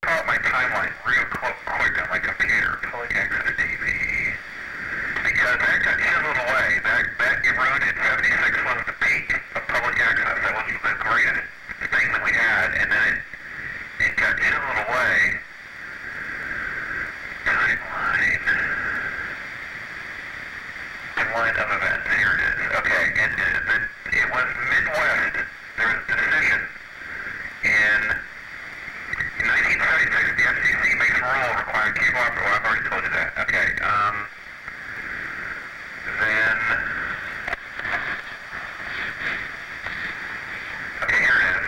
pull up my timeline real quick on my computer. Public access TV. Because that got chiseled away. That eroded 76 was the peak of public access. That was the greatest thing that we had, and then it got chiseled away. Timeline. Timeline of events. Here it is. Okay, and it was Midwest. There was a decision in 1976. The FCC makes a rule requiring cable operator. Well, I've already told you that. Okay. Then. Okay, here it is.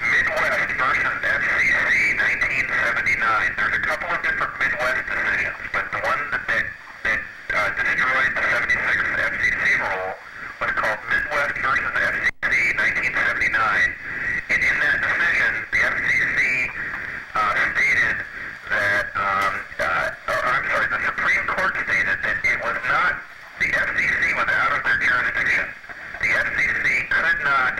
Midwest versus FCC, 1979. There's a couple of different Midwest decisions, but the one that destroyed the 76 FCC rule was called Midwest versus FCC, 1979. And in that decision, the FCC stated that, the Supreme Court stated that it was not, the FCC was out of their jurisdiction. The FCC could not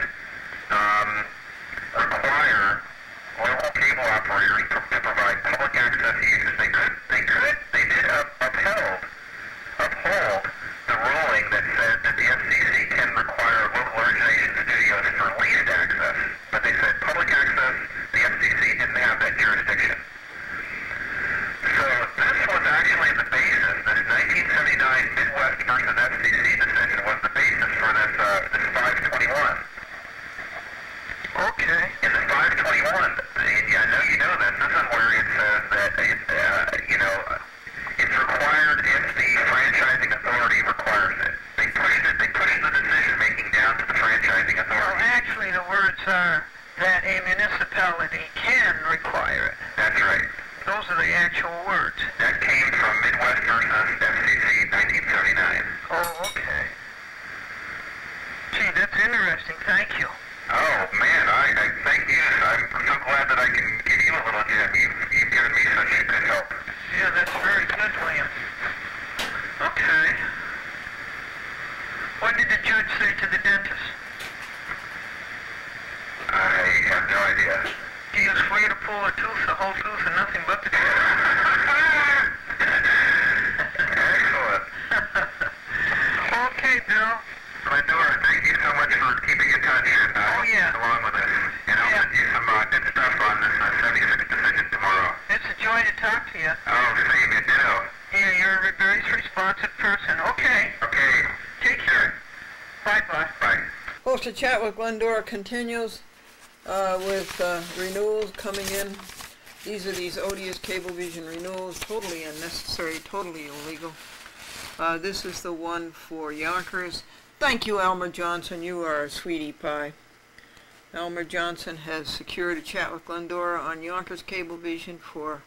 require local cable operators to provide public access uses. They did uphold the ruling that said that the FCC can require local origination studios for leased access, but they said public access, the FCC didn't have that jurisdiction. So this was actually the basis, this 1979 Midwest versus FCC decision was the basis for this 521. Okay. In the 521, I know you know this is where it says that, it's required if the franchising authority requires it. They pushed the decision making down to the franchising authority. Well, actually, the words are that a municipality can require it. That's right. Those are the actual words. That came from Midwest versus FCC 1979. Oh, okay. Gee, that's interesting. Thank you. Oh, man, I thank you. I'm so glad that I can give you a little gem. You've given me such good help. Yeah, that's very good, William. Okay. What did the judge say to the dentist? I have no idea. He was free to pull a tooth, the whole tooth, and nothing but the tooth. Excellent. Okay, Bill. Glendora, thank you so much for keeping in touch and along with us. And I'll send you some good stuff on this 76 decision tomorrow. It's a joy to talk to you. Oh, same, ditto. Yeah, you're a very responsive person. Okay. Okay. Take care. Bye-bye. Bye. Hosted Chat with Glendora continues with renewals coming in. These are these odious Cablevision renewals, totally unnecessary, totally illegal. This is the one for Yonkers. Thank you, Elmer Johnson. You are a sweetie pie. Elmer Johnson has secured a chat with Glendora on Yonkers Cablevision for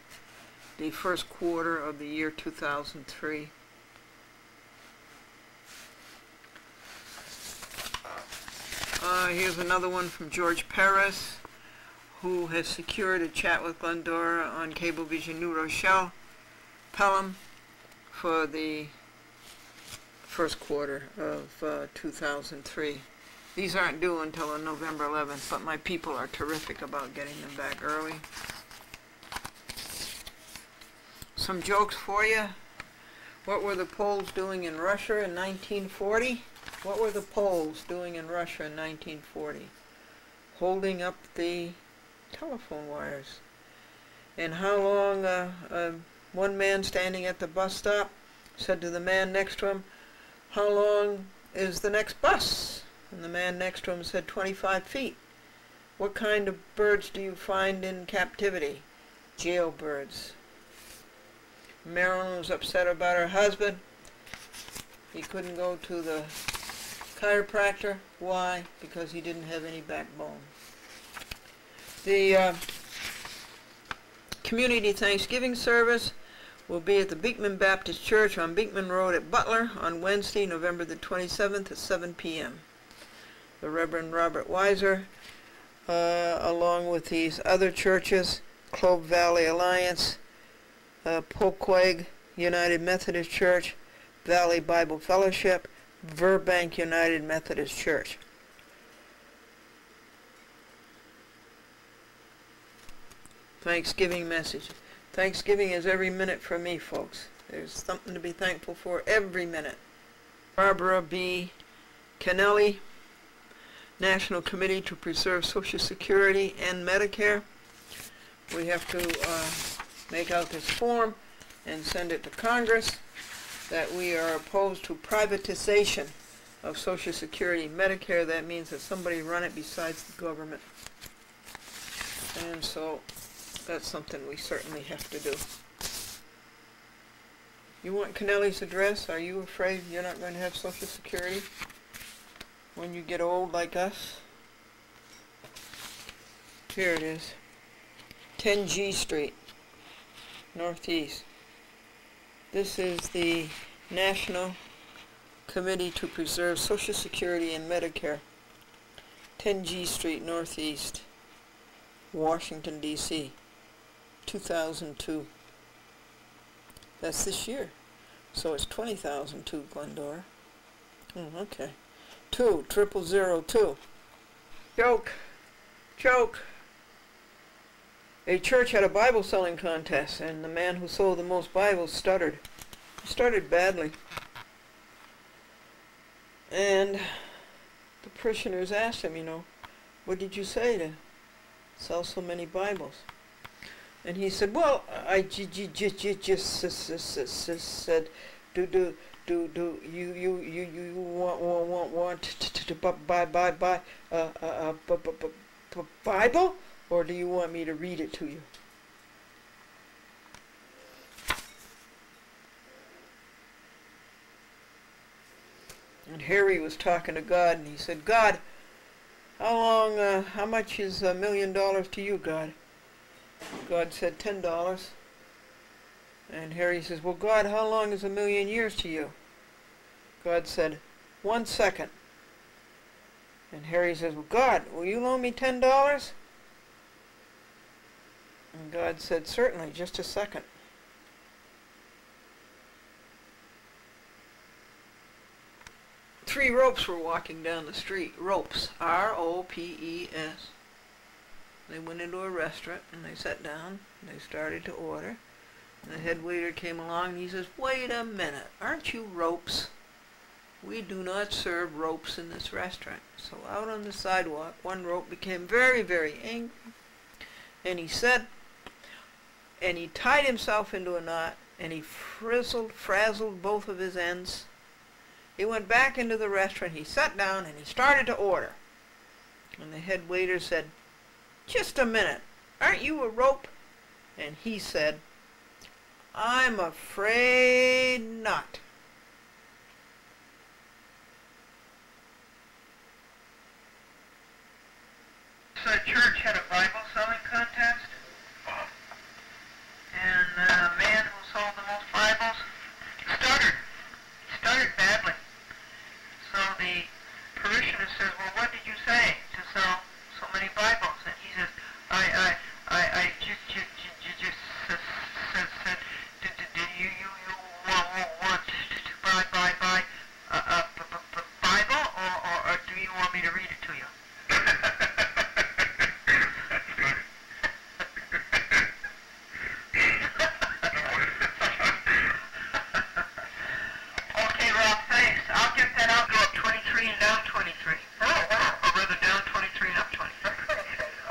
the first quarter of the year 2003. Here's another one from George Perez, who has secured a chat with Glendora on Cablevision New Rochelle, Pelham, for the first quarter of 2003. These aren't due until November 11th, but my people are terrific about getting them back early. Some jokes for you. What were the Poles doing in Russia in 1940? What were the Poles doing in Russia in 1940? Holding up the telephone wires. And how long one man standing at the bus stop said to the man next to him, "How long is the next bus?" And the man next to him said, 25 feet. What kind of birds do you find in captivity? Jailbirds. Marilyn was upset about her husband. He couldn't go to the chiropractor. Why? Because he didn't have any backbone. The community Thanksgiving service will be at the Beekman Baptist Church on Beekman Road at Butler on Wednesday, November the 27th at 7 p.m. The Reverend Robert Weiser, along with these other churches, Clove Valley Alliance, Poquag United Methodist Church, Valley Bible Fellowship, Burbank United Methodist Church. Thanksgiving message. Thanksgiving is every minute for me, folks. There's something to be thankful for every minute. Barbara B. Kennelly, National Committee to Preserve Social Security and Medicare. We have to make out this form and send it to Congress that we are opposed to privatization of Social Security and Medicare. That means that somebody run it besides the government. And so that's something we certainly have to do. You want Kennelly's address? Are you afraid you're not going to have Social Security when you get old like us? Here it is. 10 G Street, Northeast. This is the National Committee to Preserve Social Security and Medicare. 10 G Street, Northeast, Washington, D.C., 2002. That's this year. So it's 20,002, Glendora. Okay. 20002. Joke. Joke. A church had a Bible selling contest, and the man who sold the most Bibles stuttered. He stuttered badly. And the parishioners asked him, what did you say to sell so many Bibles? And he said, well, I just said, do you want to buy Bible, or do you want me to read it to you? And Harry was talking to God, and he said, God, how much is $1 million to you, God? God said, $10. And Harry says, well, God, how long is 1,000,000 years to you? God said, 1 second. And Harry says, well, God, will you loan me $10? And God said, certainly, just a second. Three ropes were walking down the street. Ropes. R-O-P-E-S. They went into a restaurant and they sat down and they started to order. And the head waiter came along and he says, wait a minute, aren't you ropes? We do not serve ropes in this restaurant. So out on the sidewalk, one rope became very, very angry. And he said, and he tied himself into a knot and he frazzled both of his ends. He went back into the restaurant, he sat down and he started to order. And the head waiter said, just a minute, aren't you a rope? And he said, I'm afraid not. So the church had a Bible selling contest, and the man who sold the most Bibles stuttered badly. So the parishioner says, well, what did you say to sell so many Bibles? And he says, I just said, do you want to buy a Bible, or do you want me to read it to you? Okay, Rob, thanks. I'll get that out. Go up 23 and down 23. Oh, wow. Or rather, down 23 and up 23.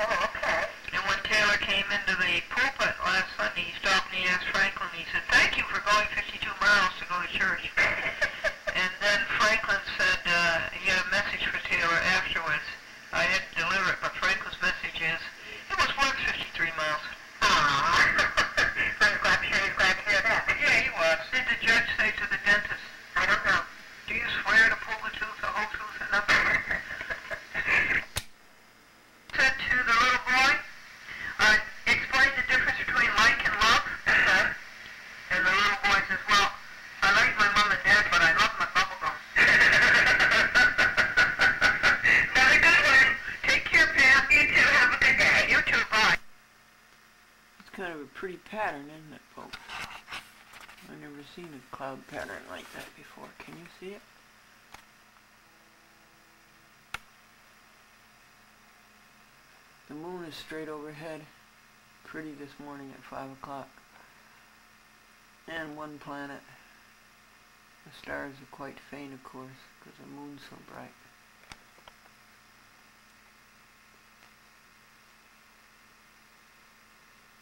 Oh, okay. And when Taylor came into the pulpit last Sunday, he stopped and he asked Franklin, he said, thank you for going 52 miles to go to church. And then Franklin said he had a message for Taylor afterwards. I had to deliver it, but Franklin's message is, it was worth 53 miles. Aww. I'm sure he's glad to hear that. Yeah, he was. Did the judge say to the dentist, I don't know, do you swear to pull the tooth, the whole tooth, and nothing? Said to the little boy, explain the difference between like and love. And the little boy says, well, I like my mom and dad, but I love my bubble gum. Another good one. Take care, Pam. You too. Have a good day. You too. Bye. It's kind of a pretty pattern, isn't it, folks? I've never seen a cloud pattern like that before. Can you see it? The moon is straight overhead. pretty this morning at 5 o'clock. And one planet. The stars are quite faint, of course, because the moon's so bright.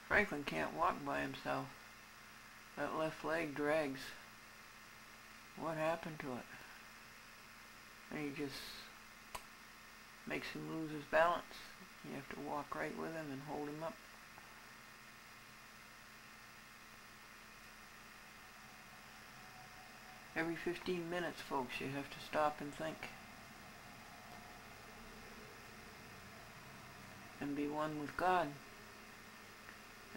Franklin can't walk by himself. That left leg drags. What happened to it? And he just makes him lose his balance. You have to walk right with him and hold him up. Every 15 minutes, folks, you have to stop and think. And be one with God.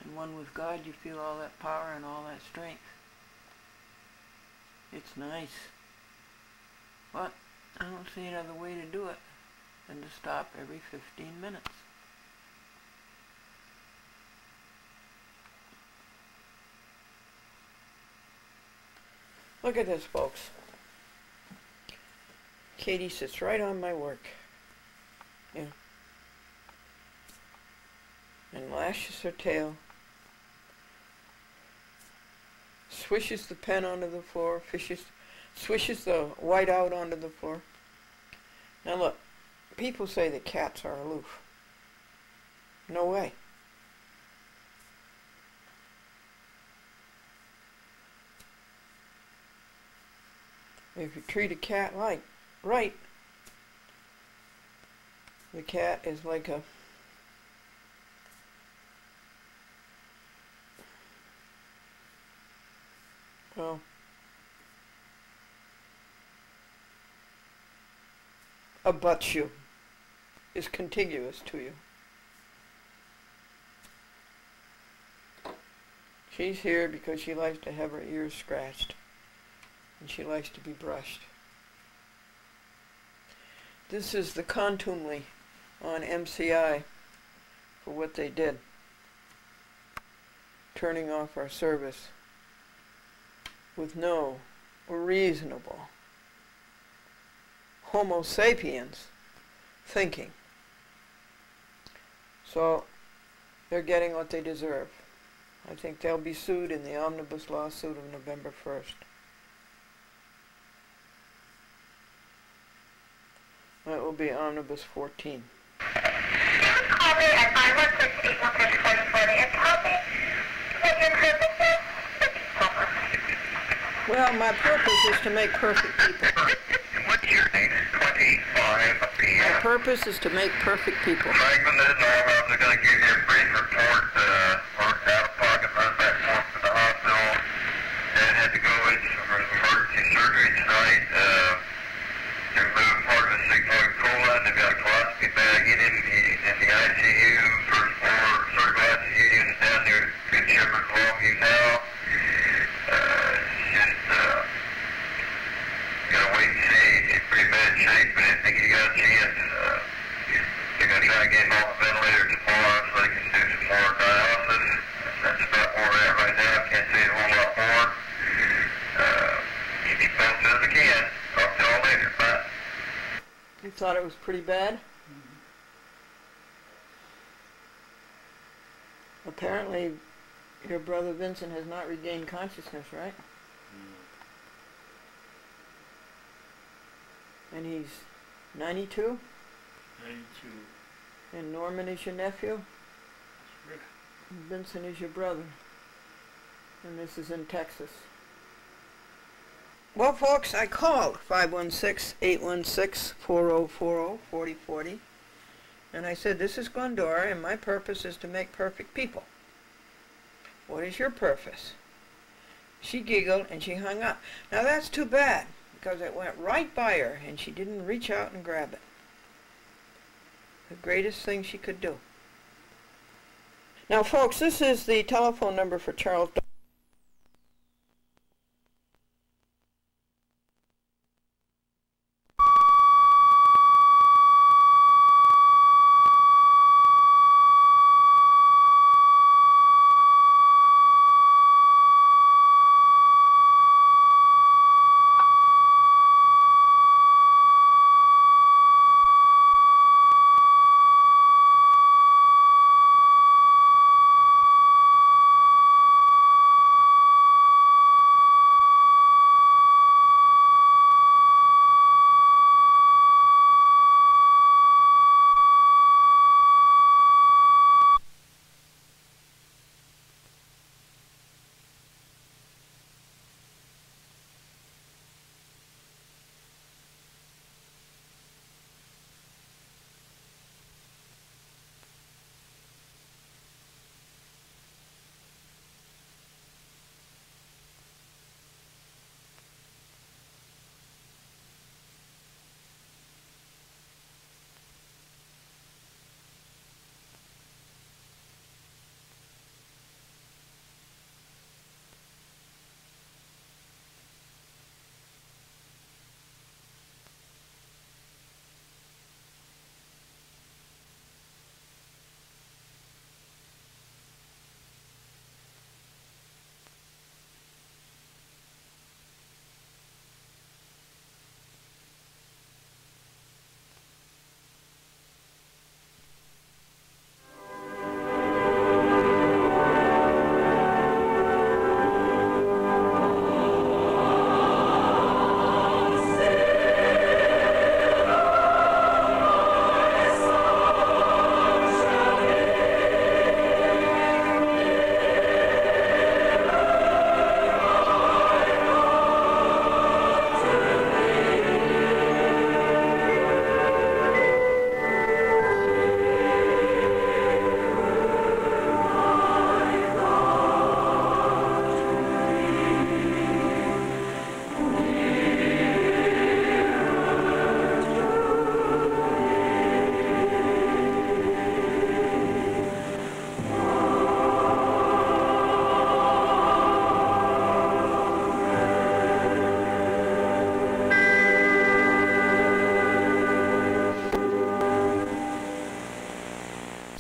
And one with God, you feel all that power and all that strength. It's nice. But I don't see another way to do it than to stop every 15 minutes. Look at this, folks. Katie sits right on my work. Yeah. And lashes her tail. Swishes the pen onto the floor. Swishes the white out onto the floor. Now look, people say that cats are aloof. No way. If you treat a cat right, the cat is like a abuts you, is contiguous to you. She's here because she likes to have her ears scratched. And she likes to be brushed. This is the contumely on MCI for what they did, turning off our service with no reasonable Homo sapiens thinking. So they're getting what they deserve. I think they'll be sued in the omnibus lawsuit of November 1st. That will be Omnibus 14. Call me at 516-816-4040 and tell me what your purpose is. Well, my purpose is to make perfect people. What's your name? 25 p.m. My purpose is to make perfect people. Franklin, this is all. I was going to give you a brief report. Worked out of pocket, run back forth to the hospital. Dad had to go in for emergency surgery tonight. They removed part of his sigmoid colon. They've got a colostomy bag in him. He's in the ICU. First floor surgical ICU unit down there at Good Shepherd Longview now. Gotta wait and see. He's in pretty bad shape, but I think he got a chance. They're gonna try to get him off the ventilator tomorrow so they can do some more dialysis. That's about where we're at right now. Can't say a whole lot more. Keep you posted as I can. Talk to y'all later. Bye. You thought it was pretty bad? Apparently, your brother Vincent has not regained consciousness, right? And he's 92? 92. And Norman is your nephew? Rick. And Vincent is your brother. And this is in Texas. Well, folks, I called 516-816-4040, 4040. And I said, this is Glendora, and my purpose is to make perfect people. What is your purpose? She giggled, and she hung up. Now, that's too bad, because it went right by her, and she didn't reach out and grab it. The greatest thing she could do. Now, folks, this is the telephone number for Charles.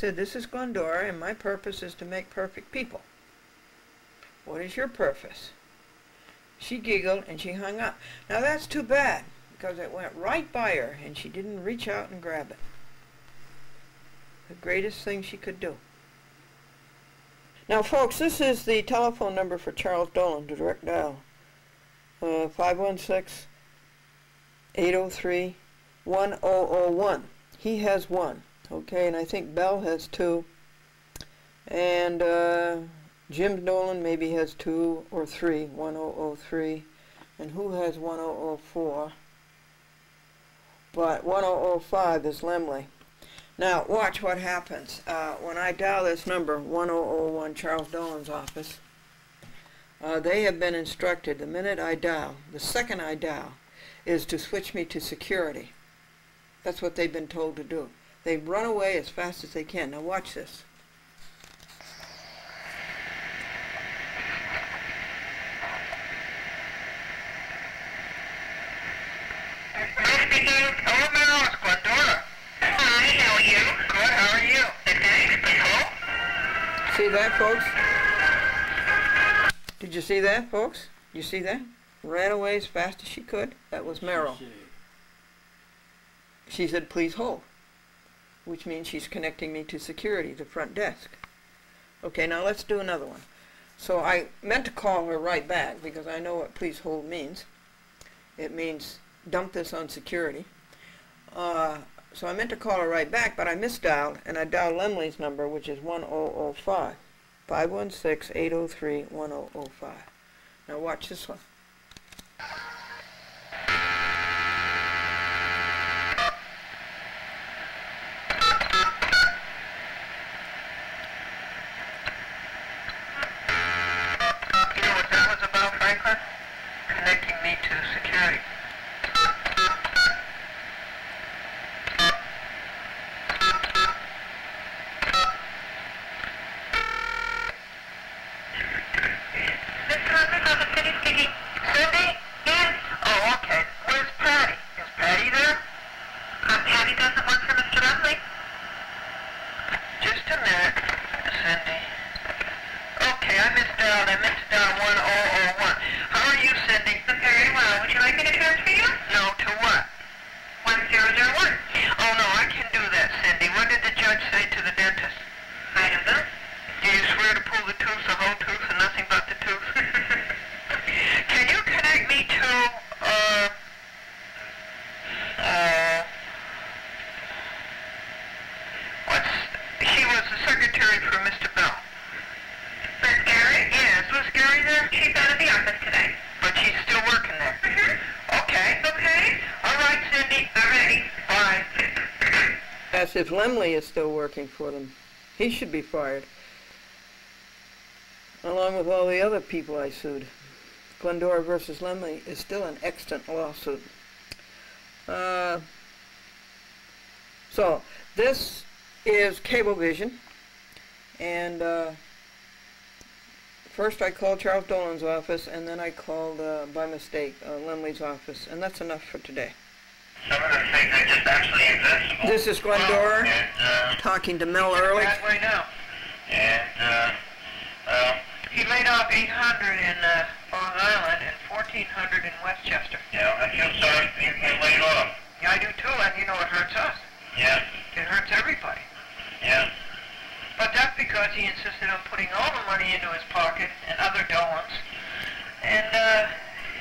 said, this is Glendora, and my purpose is to make perfect people. What is your purpose? She giggled, and she hung up. Now that's too bad, because it went right by her, and she didn't reach out and grab it. The greatest thing she could do. Now, folks, this is the telephone number for Charles Dolan, the direct dial. 516-803-1001. He has one, okay, and I think Bell has two. And Jim Dolan maybe has 2 or 3, 1003. And who has 1004? But 1005 is Lemley. Now, watch what happens. When I dial this number, 1001, Charles Dolan's office, they have been instructed, the minute I dial, the second I dial, is to switch me to security. That's what they've been told to do. They run away as fast as they can. Now watch this. Hello, Merrill, it's Glendora. Hi, how are you? Good, how are you? Thanks, please hold. See that, folks? Did you see that, folks? You see that? Ran away as fast as she could. That was Merrill. She said, please hold, which means she's connecting me to security, the front desk. Okay, now let's do another one. So I meant to call her right back because I know what please hold means. It means dump this on security. So I meant to call her right back, but I misdialed, and I dialed Lemley's number, which is 1005. 516-803-1005. Now watch this one. You know what that was about, Franklin? Connecting me to security. Cindy? Yes? Oh, okay. Where's Patty? Is Patty there? Patty doesn't work for Mr. Dudley? Just a minute, Cindy. Okay, I misdialed. I meant to dial 1001. How are you, Cindy? Very well. Would you like me to transfer you? No, to what? 1001. Oh, no, I can do that, Cindy. What did the judge say to the dentist? I don't know. Do you swear to pull the tooth, the whole tooth, and nothing but the tooth? Can you connect me to, she was the secretary for Mr. Bell. Miss Gary? Yes, was Gary there? She's out of the office today. But she's still working there? Mm-hmm. Okay. Okay. All right, Cindy. All righty. Bye. As if Lemley is still working for them. He should be fired. Along with all the other people I sued. Glendora versus Lemley is still an extant lawsuit. So, this is Cablevision. And first I called Charles Dolan's office, and then I called, by mistake, Lemley's office. And that's enough for today. Some of the things are just absolutely invincible. This is Glendora, talking to Mel Ehrlich. That way now. And, He laid off 800 in Long Island and 1,400 in Westchester. yeah, I feel sorry you laid off. Yeah, I do too, and you know it hurts us. Yeah, It hurts everybody. yeah. But that's because he insisted on putting all the money into his pocket and other Dolans, and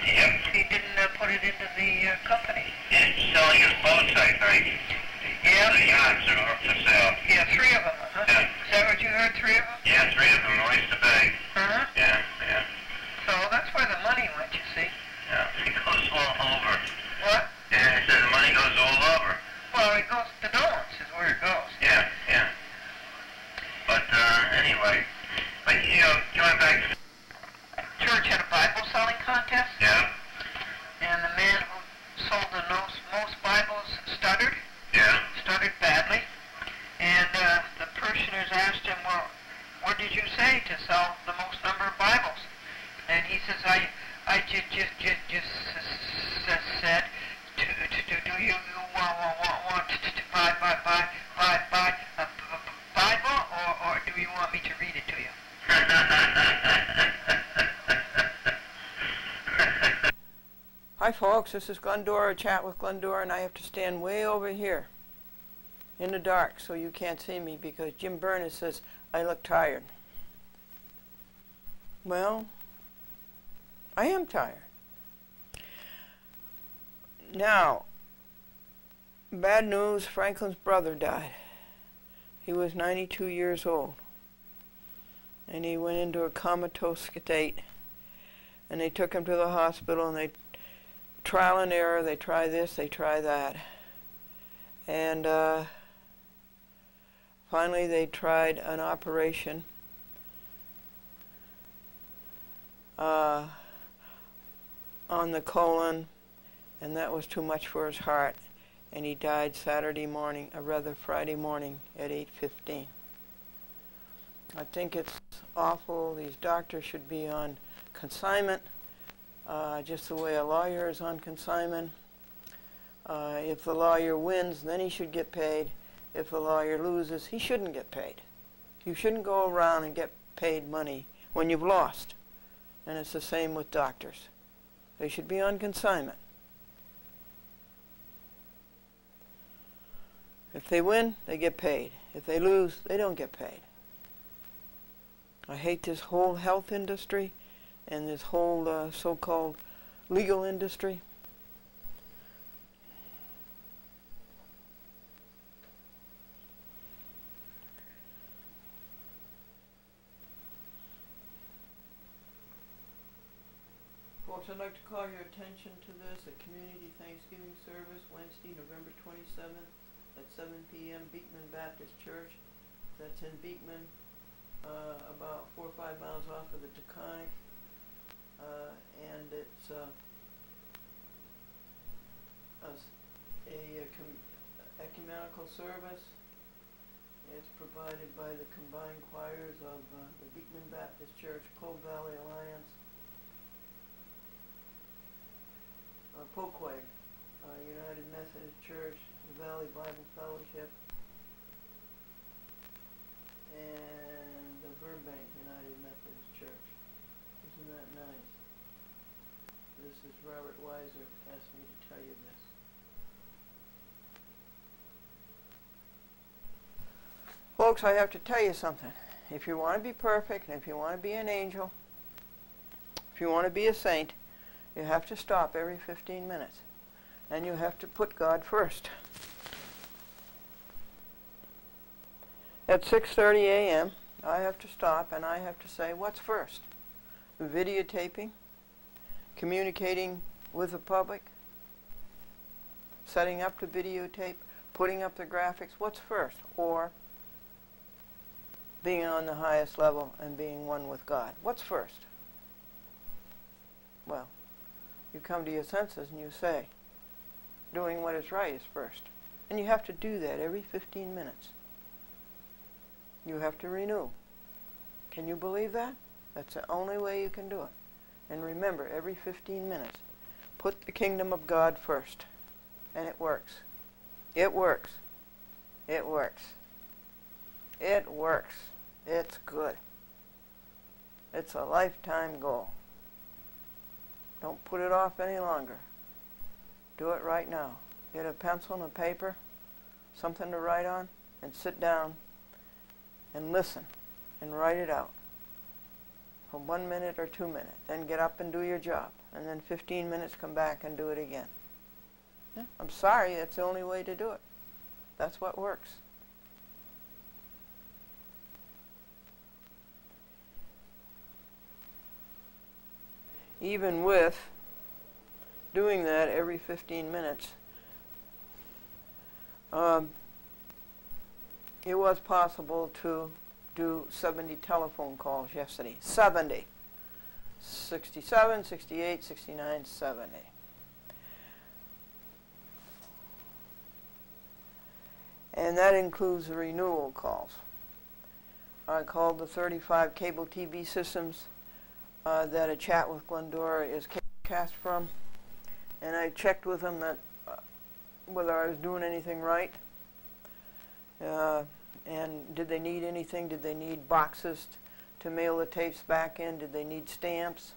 Yep. he didn't put it into the company. And selling his boats, I think. Yeah. The yachts are up for sale. Yeah, 3 of them, huh? Yeah. Is that what you heard, 3 of them? Yeah, 3 of them, Oyster Bay. Uh-huh. Yeah, yeah. So that's where the money went, you see. Yeah, it goes all over. What? Yeah, it says the money goes all over. Well, it goes to Dolans is where it goes. Yeah, yeah. But, anyway, but, you know, going back to... Church had a Bible selling contest, Yeah, and the man who sold the most Bibles stuttered badly, and the parishioners asked him, well, what did you say to sell the most number of Bibles? And he says, I just said, do you want to buy do you want me to read it to you? Hi folks, this is Glendora, Chat with Glendora, and I have to stand way over here in the dark so you can't see me because Jim Burness says I look tired. Well, I am tired. Now, bad news, Franklin's brother died. He was 92 years old. And he went into a comatose state. And they took him to the hospital and they trial and error, they try this, they try that. And finally they tried an operation on the colon, and that was too much for his heart. And he died Friday morning at 8:15. I think it's awful. These doctors should be on consignment, just the way a lawyer is on consignment. If the lawyer wins, then he should get paid. If the lawyer loses, he shouldn't get paid. You shouldn't go around and get paid money when you've lost. And it's the same with doctors. They should be on consignment. If they win, they get paid. If they lose, they don't get paid. I hate this whole health industry and this whole so-called legal industry. Folks, I'd like to call your attention to this, a community Thanksgiving service, Wednesday, November 27th at 7 p.m., Beekman Baptist Church. That's in Beekman, about 4 or 5 miles off of the Taconic. And it's ecumenical service. It's provided by the combined choirs of the Beekman Baptist Church, Cove Valley Alliance, Poquay, United Methodist Church, the Valley Bible Fellowship, and the Burbank United Methodist Church. Isn't that nice? This is Robert Weiser asked me to tell you this. Folks, I have to tell you something. If you want to be perfect, and if you want to be an angel, if you want to be a saint, you have to stop every 15 minutes. And you have to put God first. At 6:30 a.m., I have to stop and I have to say, what's first? Videotaping, communicating with the public, setting up the videotape, putting up the graphics, what's first? Or being on the highest level and being one with God. What's first? Well, you come to your senses and you say, doing what is right is first. And you have to do that every 15 minutes. You have to renew. Can you believe that? That's the only way you can do it. And remember, every 15 minutes, put the kingdom of God first. And it works. It works. It works. It works. It's good. It's a lifetime goal. Don't put it off any longer. Do it right now. Get a pencil and a paper, something to write on, and sit down and listen and write it out for 1 minute or 2 minutes. Then get up and do your job. And then 15 minutes, come back and do it again. Yeah, I'm sorry, that's the only way to do it. That's what works. Even with doing that every 15 minutes, it was possible to do 70 telephone calls yesterday. 70. 67, 68, 69, 70. And that includes the renewal calls. I called the 35 cable TV systems that a Chat with Glendora is cast from, and I checked with them that whether I was doing anything right. And did they need anything? Did they need boxes to mail the tapes back in? Did they need stamps?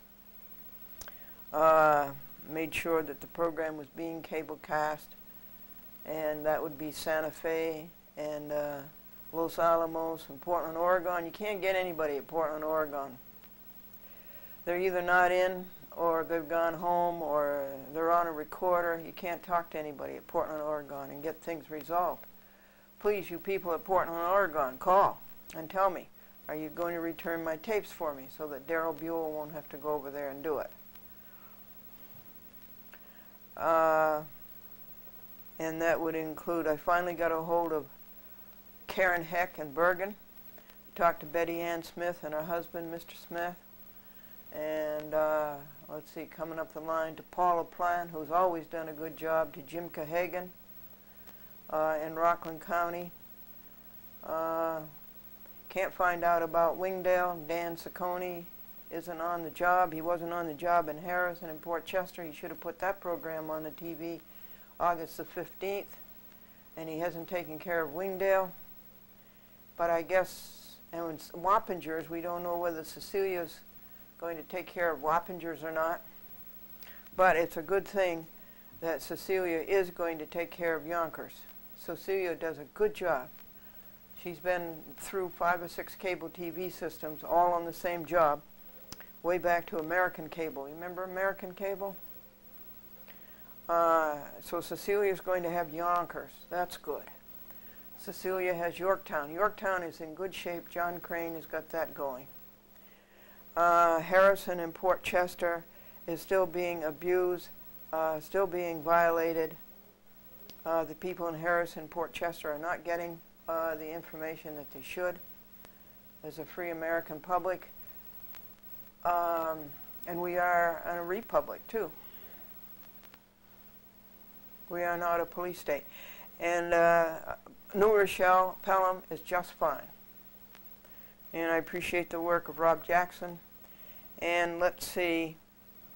Made sure that the program was being cable cast, and that would be Santa Fe and Los Alamos and Portland, Oregon. You can't get anybody at Portland, Oregon. They're either not in, or they've gone home, or they're on a recorder. You can't talk to anybody at Portland, Oregon and get things resolved. Please, you people at Portland, Oregon, call and tell me, are you going to return my tapes for me so that Daryl Buell won't have to go over there and do it? And that would include, I finally got a hold of Karen Heck in Bergen, talked to Betty Ann Smith and her husband, Mr. Smith, and let's see, coming up the line to Paula Plan, who's always done a good job, to Jim Cahagan in Rockland County. Can't find out about Wingdale. Dan Saccone isn't on the job. He wasn't on the job in Harrison and Port Chester. He should have put that program on the TV August the 15th, and he hasn't taken care of Wingdale. But I guess, and when Wappingers, we don't know whether Cecilia's going to take care of Wappingers or not. But it's a good thing that Cecilia is going to take care of Yonkers. Cecilia does a good job. She's been through 5 or 6 cable TV systems, all on the same job, way back to American Cable. You remember American Cable? So Cecilia's going to have Yonkers. That's good. Cecilia has Yorktown. Yorktown is in good shape. John Crane has got that going. Harrison and Port Chester is still being abused, still being violated. The people in Harrison and Port Chester are not getting the information that they should as a free American public. And we are a republic, too. We are not a police state. And New Rochelle, Pelham is just fine. And I appreciate the work of Rob Jackson. And let's see,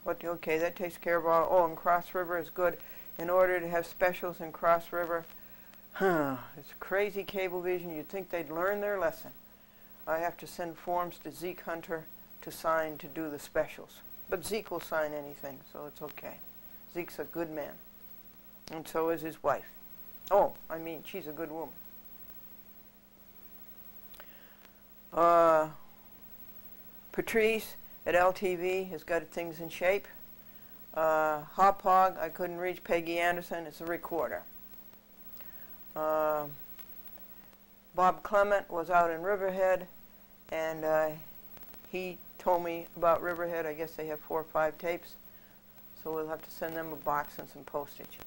okay, that takes care of all. Oh, and Cross River is good. In order to have specials in Cross River, it's crazy Cablevision. You'd think they'd learn their lesson. I have to send forms to Zeke Hunter to sign to do the specials. But Zeke will sign anything, so it's okay. Zeke's a good man. And so is his wife. Oh, I mean, she's a good woman. Patrice at LTV has got things in shape. Hop Hog, I couldn't reach. Peggy Anderson, it's a recorder. Bob Clement was out in Riverhead, and he told me about Riverhead. I guess they have 4 or 5 tapes, so we'll have to send them a box and some postage.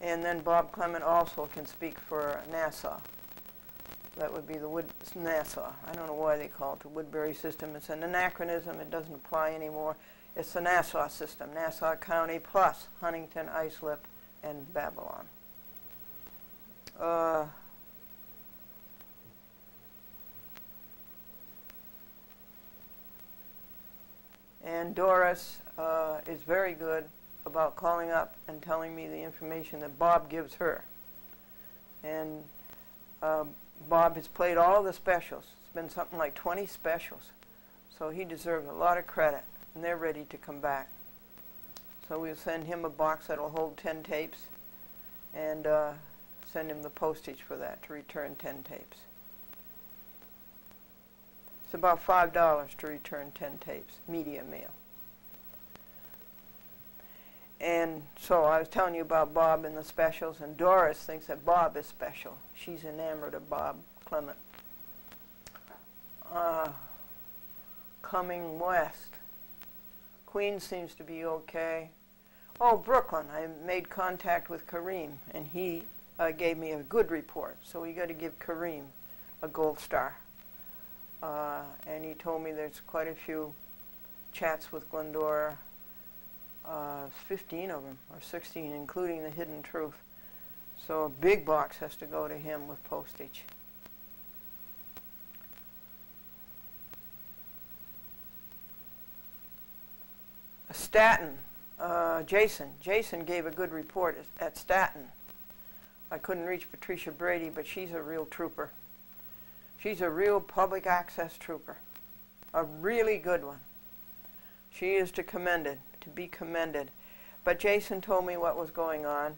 And then Bob Clement also can speak for NASA. That would be the NASA. I don't know why they call it the Woodbury system. It's an anachronism. It doesn't apply anymore. It's the Nassau system, Nassau County plus Huntington, Islip, and Babylon. And Doris is very good about calling up and telling me the information that Bob gives her. And Bob has played all the specials. It's been something like 20 specials. So he deserves a lot of credit, and they're ready to come back. So we'll send him a box that'll hold 10 tapes, and send him the postage for that to return 10 tapes. It's about $5 to return 10 tapes, media mail. And so I was telling you about Bob and the specials, and Doris thinks that Bob is special. She's enamored of Bob Clement. Coming west. Queens seems to be okay. Oh, Brooklyn. I made contact with Kareem, and he gave me a good report. So we got to give Kareem a gold star. And he told me there's quite a few chats with Glendora. 15 of them, or 16, including the Hidden Truth. So a big box has to go to him with postage. Staten, Jason gave a good report at Staten. I couldn't reach Patricia Brady, but she's a real trooper. She's a real public access trooper, a really good one. She is to be commended. But Jason told me what was going on,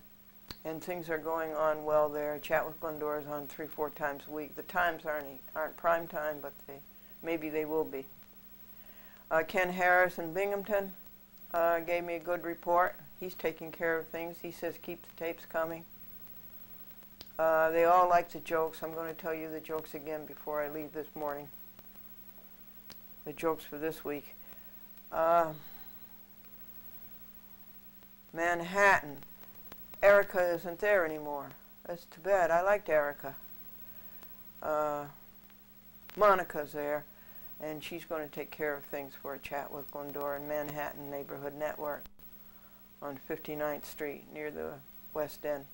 and things are going on well there. Chat with Glendora is on 3-4 times a week. The times aren't prime time, but maybe they will be. Ken Harris in Binghamton gave me a good report. He's taking care of things. He says keep the tapes coming. They all like the jokes. I'm going to tell you the jokes again before I leave this morning. The jokes for this week. Manhattan. Erica isn't there anymore. That's too bad. I liked Erica. Monica's there, and she's going to take care of things for a chat with Glendora and Manhattan Neighborhood Network on 59th Street near the West End.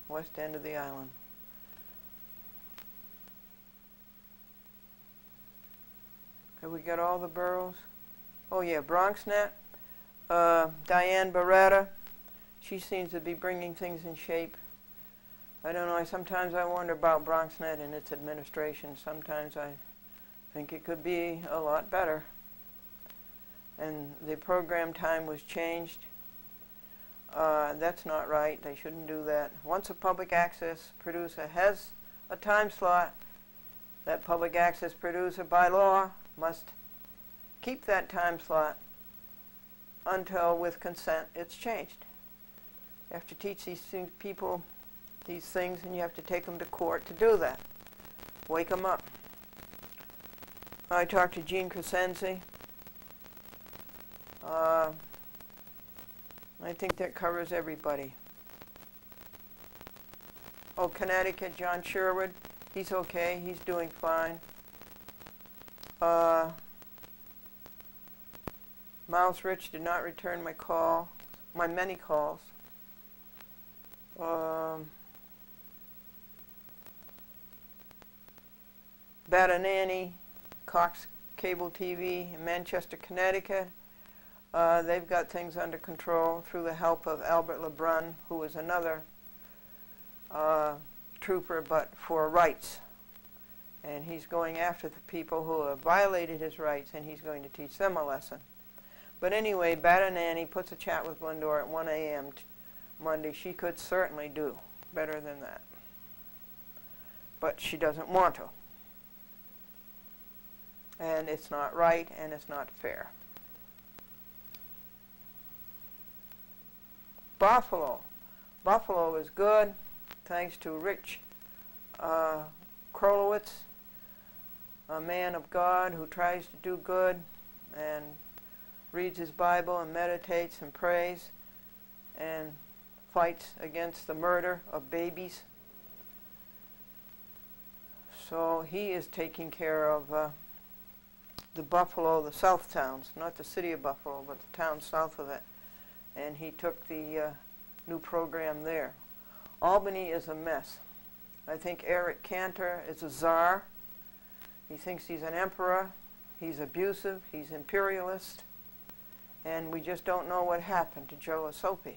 West End of the island. Have we got all the boroughs? Oh yeah, BronxNet. Diane Barretta. She seems to be bringing things in shape. I don't know, sometimes I wonder about BronxNet and its administration. Sometimes I think it could be a lot better. And the program time was changed. That's not right. They shouldn't do that. Once a public access producer has a time slot, that public access producer by law must keep that time slot until, with consent, it's changed. You have to teach these people these things, and you have to take them to court to do that. Wake them up. I talked to Gene Crescenzi. I think that covers everybody. Oh, Connecticut, John Sherwood. He's okay. He's doing fine. Miles Rich did not return my call, my many calls. Batanani, Cox Cable TV in Manchester, Connecticut. They've got things under control through the help of Albert LeBrun, who is another trooper, but for rights. And he's going after the people who have violated his rights, and he's going to teach them a lesson. But anyway, Batanani puts a chat with Glendora at 1 a.m. Monday. She could certainly do better than that. But she doesn't want to. And it's not right, and it's not fair. Buffalo. Buffalo is good, thanks to Rich Krolowitz, a man of God who tries to do good and reads his Bible and meditates and prays and fights against the murder of babies. So he is taking care of the Buffalo, the south towns, not the city of Buffalo, but the towns south of it. And he took the new program there. Albany is a mess. I think Eric Cantor is a czar. He thinks he's an emperor. He's abusive. He's imperialist. And we just don't know what happened to Joe Asopi.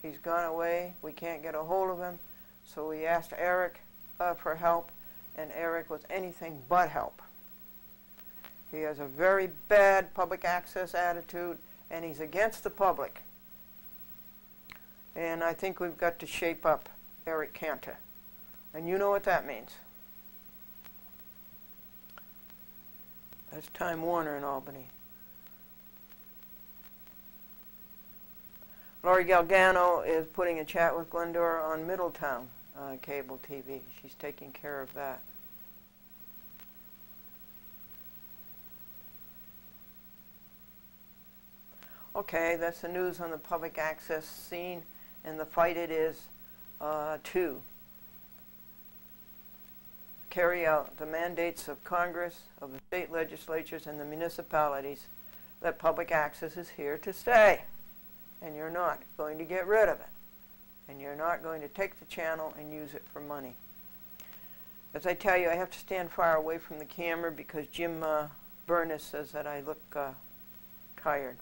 He's gone away. We can't get a hold of him. So we asked Eric for help, and Eric was anything but help. He has a very bad public access attitude, and he's against the public. And I think we've got to shape up Eric Cantor. And you know what that means. That's Time Warner in Albany. Lori Galgano is putting a chat with Glendora on Middletown cable TV. She's taking care of that. Okay, that's the news on the public access scene and the fight it is to carry out the mandates of Congress, of the state legislatures, and the municipalities that public access is here to stay. And you're not going to get rid of it. And you're not going to take the channel and use it for money. As I tell you, I have to stand far away from the camera because Jim Burness says that I look tired.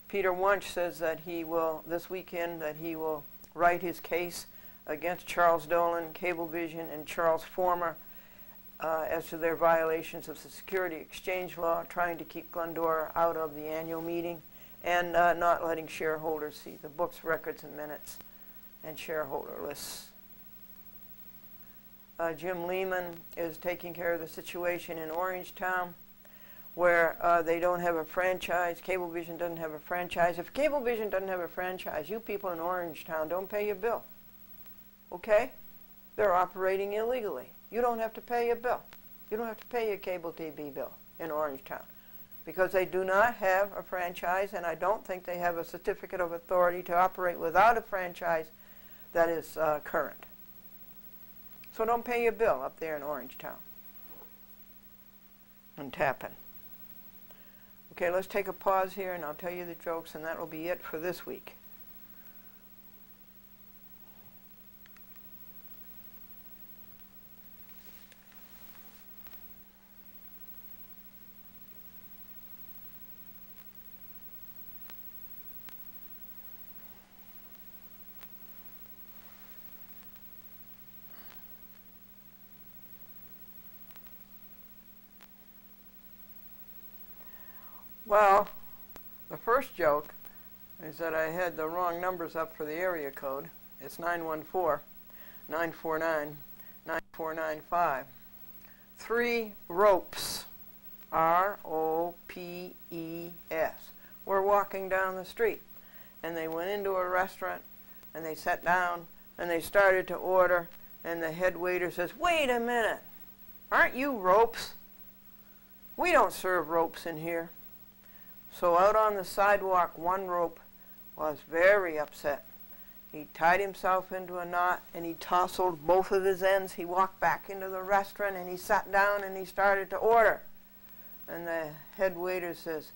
Peter Wunsch says that he will, this weekend, that he will write his case against Charles Dolan, Cablevision, and Charles Former as to their violations of the Security Exchange Law, trying to keep Glendora out of the annual meeting, and not letting shareholders see the books, records, and minutes, and shareholder lists. Jim Lehman is taking care of the situation in Orangetown, where they don't have a franchise. Cablevision doesn't have a franchise. If Cablevision doesn't have a franchise, you people in Orangetown don't pay your bill. Okay? They're operating illegally. You don't have to pay your bill. You don't have to pay your cable TV bill in Orangetown because they do not have a franchise, and I don't think they have a certificate of authority to operate without a franchise that is current. So don't pay your bill up there in Orangetown and Tappan. Okay, let's take a pause here, and I'll tell you the jokes, and that will be it for this week. Well, the first joke is that I had the wrong numbers up for the area code. It's 914-949-9495. 3 ropes. R-O-P-E-S. We're walking down the street, and they went into a restaurant, and they sat down, and they started to order, and the head waiter says, "Wait a minute. Aren't you ropes? We don't serve ropes in here." So out on the sidewalk, one rope was very upset. He tied himself into a knot, and he tousled both of his ends. He walked back into the restaurant, and he sat down, and he started to order. And the head waiter says,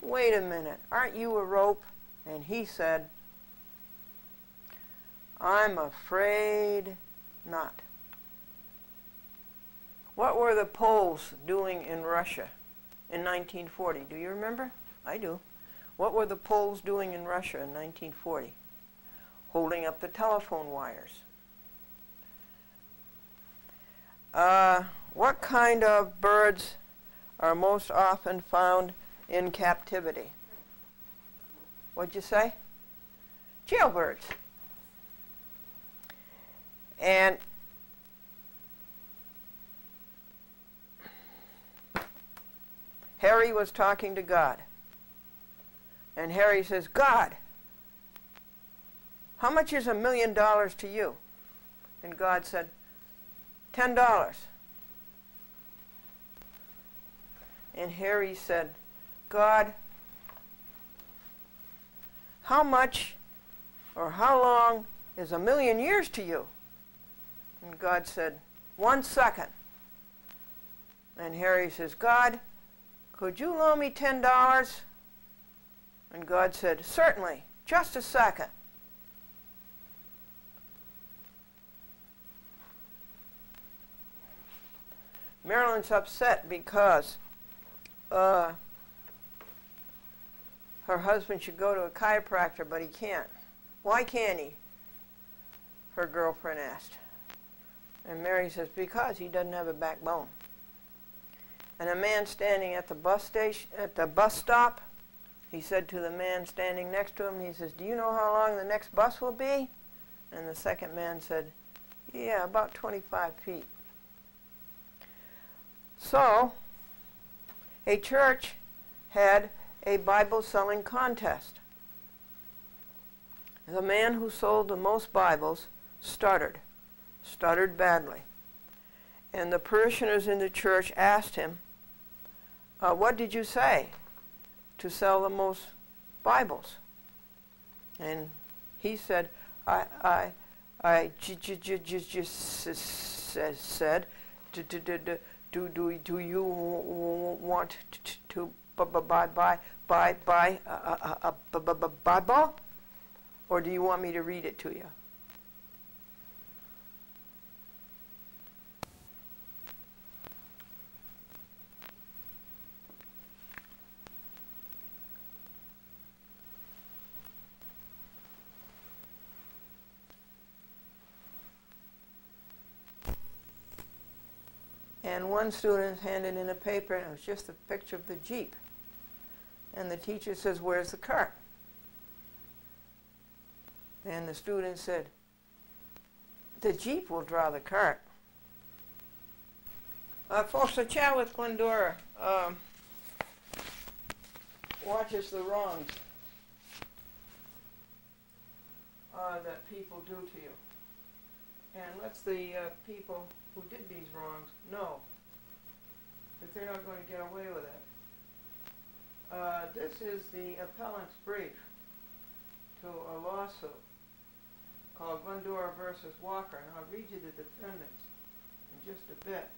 "Wait a minute, aren't you a rope?" And he said, "I'm afraid not." What were the Poles doing in Russia in 1940? Do you remember? I do. What were the Poles doing in Russia in 1940? Holding up the telephone wires. What kind of birds are most often found in captivity? What'd you say? Jailbirds. And Harry was talking to God. And Harry says, "God, how much is $1 million to you?" And God said, $10. And Harry said, "God, how much or how long is 1,000,000 years to you?" And God said, 1 second. And Harry says, "God, could you loan me $10? And God said, "Certainly, just a second." Marilyn's upset because her husband should go to a chiropractor, but he can't. "Why can't he?" her girlfriend asked. And Mary says, "Because he doesn't have a backbone." And a man standing at the bus stop, he said to the man standing next to him, he says, "Do you know how long the next bus will be?" And the second man said, "Yeah, about 25 feet. So, a church had a Bible selling contest. The man who sold the most Bibles stuttered badly. And the parishioners in the church asked him, "What did you say to sell the most Bibles?" And he said, I just said, do you want to buy a Bible? Or do you want me to read it to you? And one student handed in a paper, and it was just a picture of the Jeep. And the teacher says, "Where's the cart?" And the student said, "The Jeep will draw the cart." Folks, the chat with Glendora watches the wrongs that people do to you, and lets the people who did these wrongs know that they're not going to get away with it. This is the appellant's brief to a lawsuit called Glendora versus Walker, and I'll read you the defendants in just a bit.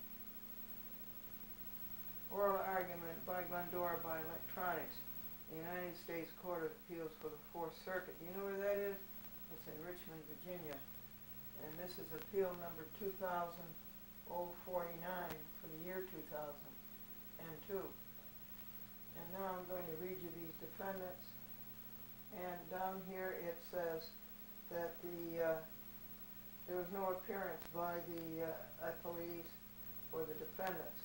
Oral argument by Glendora by electronics, the United States Court of Appeals for the Fourth Circuit. Do you know where that is? It's in Richmond, Virginia. And this is appeal number 2000-049 for the year 2002. And now I'm going to read you these defendants. And down here it says that there was no appearance by the appellees or the defendants,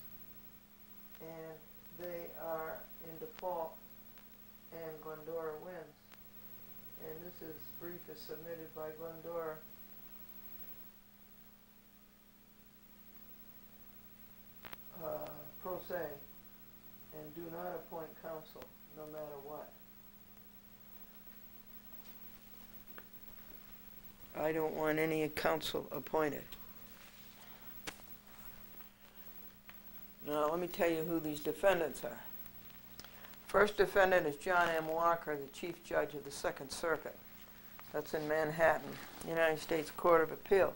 and they are in default, and Glendora wins. And this brief is submitted by Glendora. Pro se, and do not appoint counsel, no matter what. I don't want any counsel appointed. Now, let me tell you who these defendants are. First defendant is John M. Walker, the Chief Judge of the Second Circuit. That's in Manhattan, United States Court of Appeals.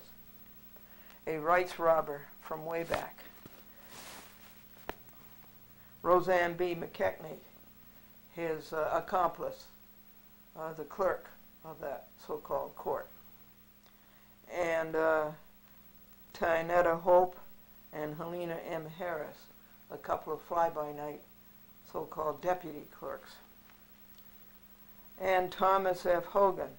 A rights robber from way back. Roseanne B. McKechnie, his accomplice, the clerk of that so-called court. And Tynetta Hope and Helena M. Harris, a couple of fly-by-night so-called deputy clerks. And Thomas F. Hogan,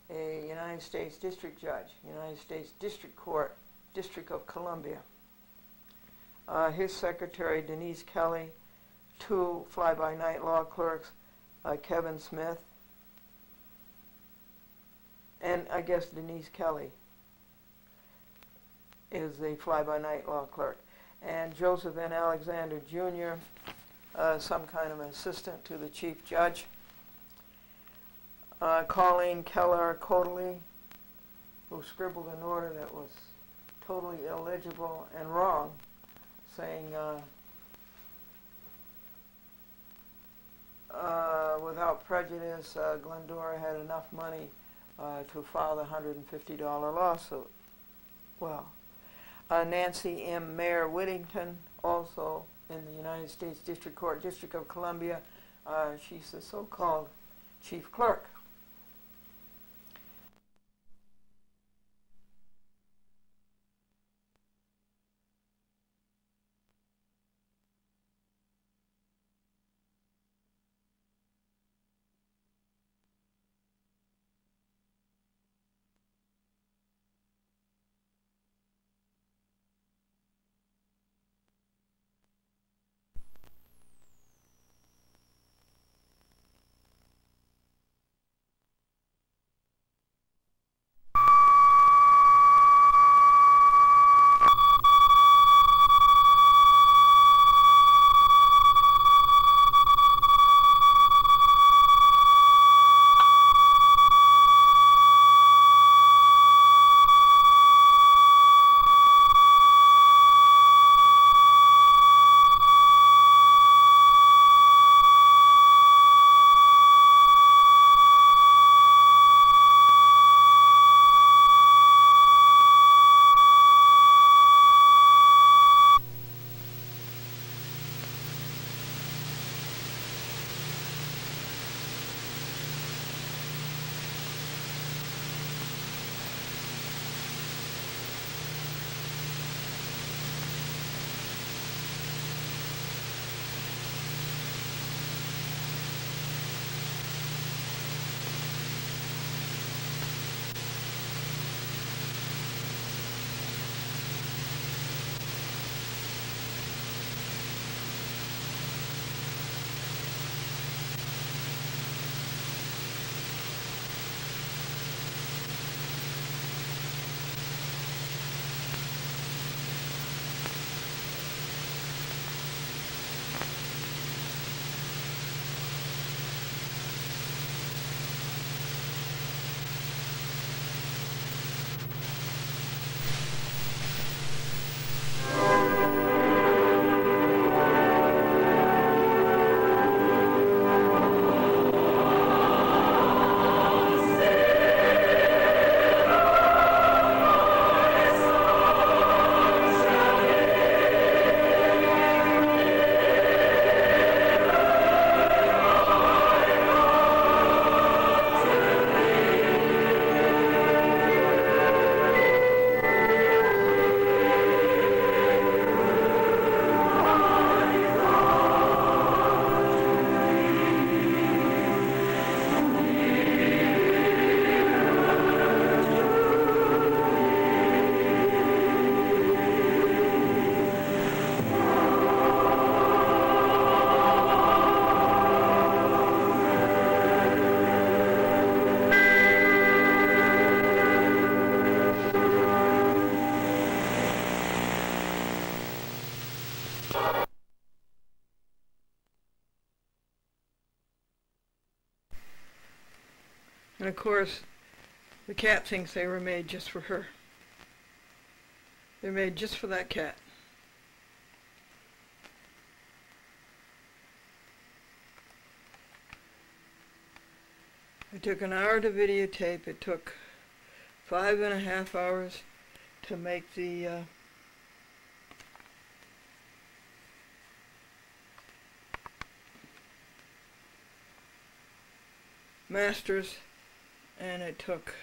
a United States District Judge, United States District Court, District of Columbia. His secretary, Denise Kelly, two fly-by-night law clerks, Kevin Smith, and I guess Denise Kelly is the fly-by-night law clerk, and Joseph N. Alexander Jr., some kind of an assistant to the chief judge. Colleen Keller Cotley, who scribbled an order that was totally illegible and wrong, saying without prejudice, Glendora had enough money to file the $150 lawsuit. Well, Nancy M. Mayer Whittington, also in the United States District Court, District of Columbia, she's the so-called chief clerk. And of course, the cat thinks they were made just for her. They're made just for that cat. It took an hour to videotape. It took 5.5 hours to make the masters, and it took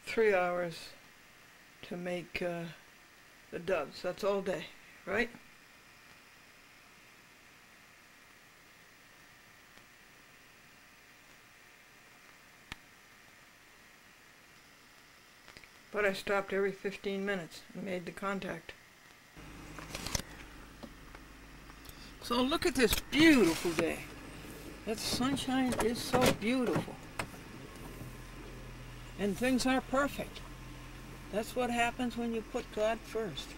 3 hours to make the doves. That's all day, right? But I stopped every 15 minutes and made the contact. So look at this beautiful day. That sunshine is so beautiful. And things are perfect. That's what happens when you put God first.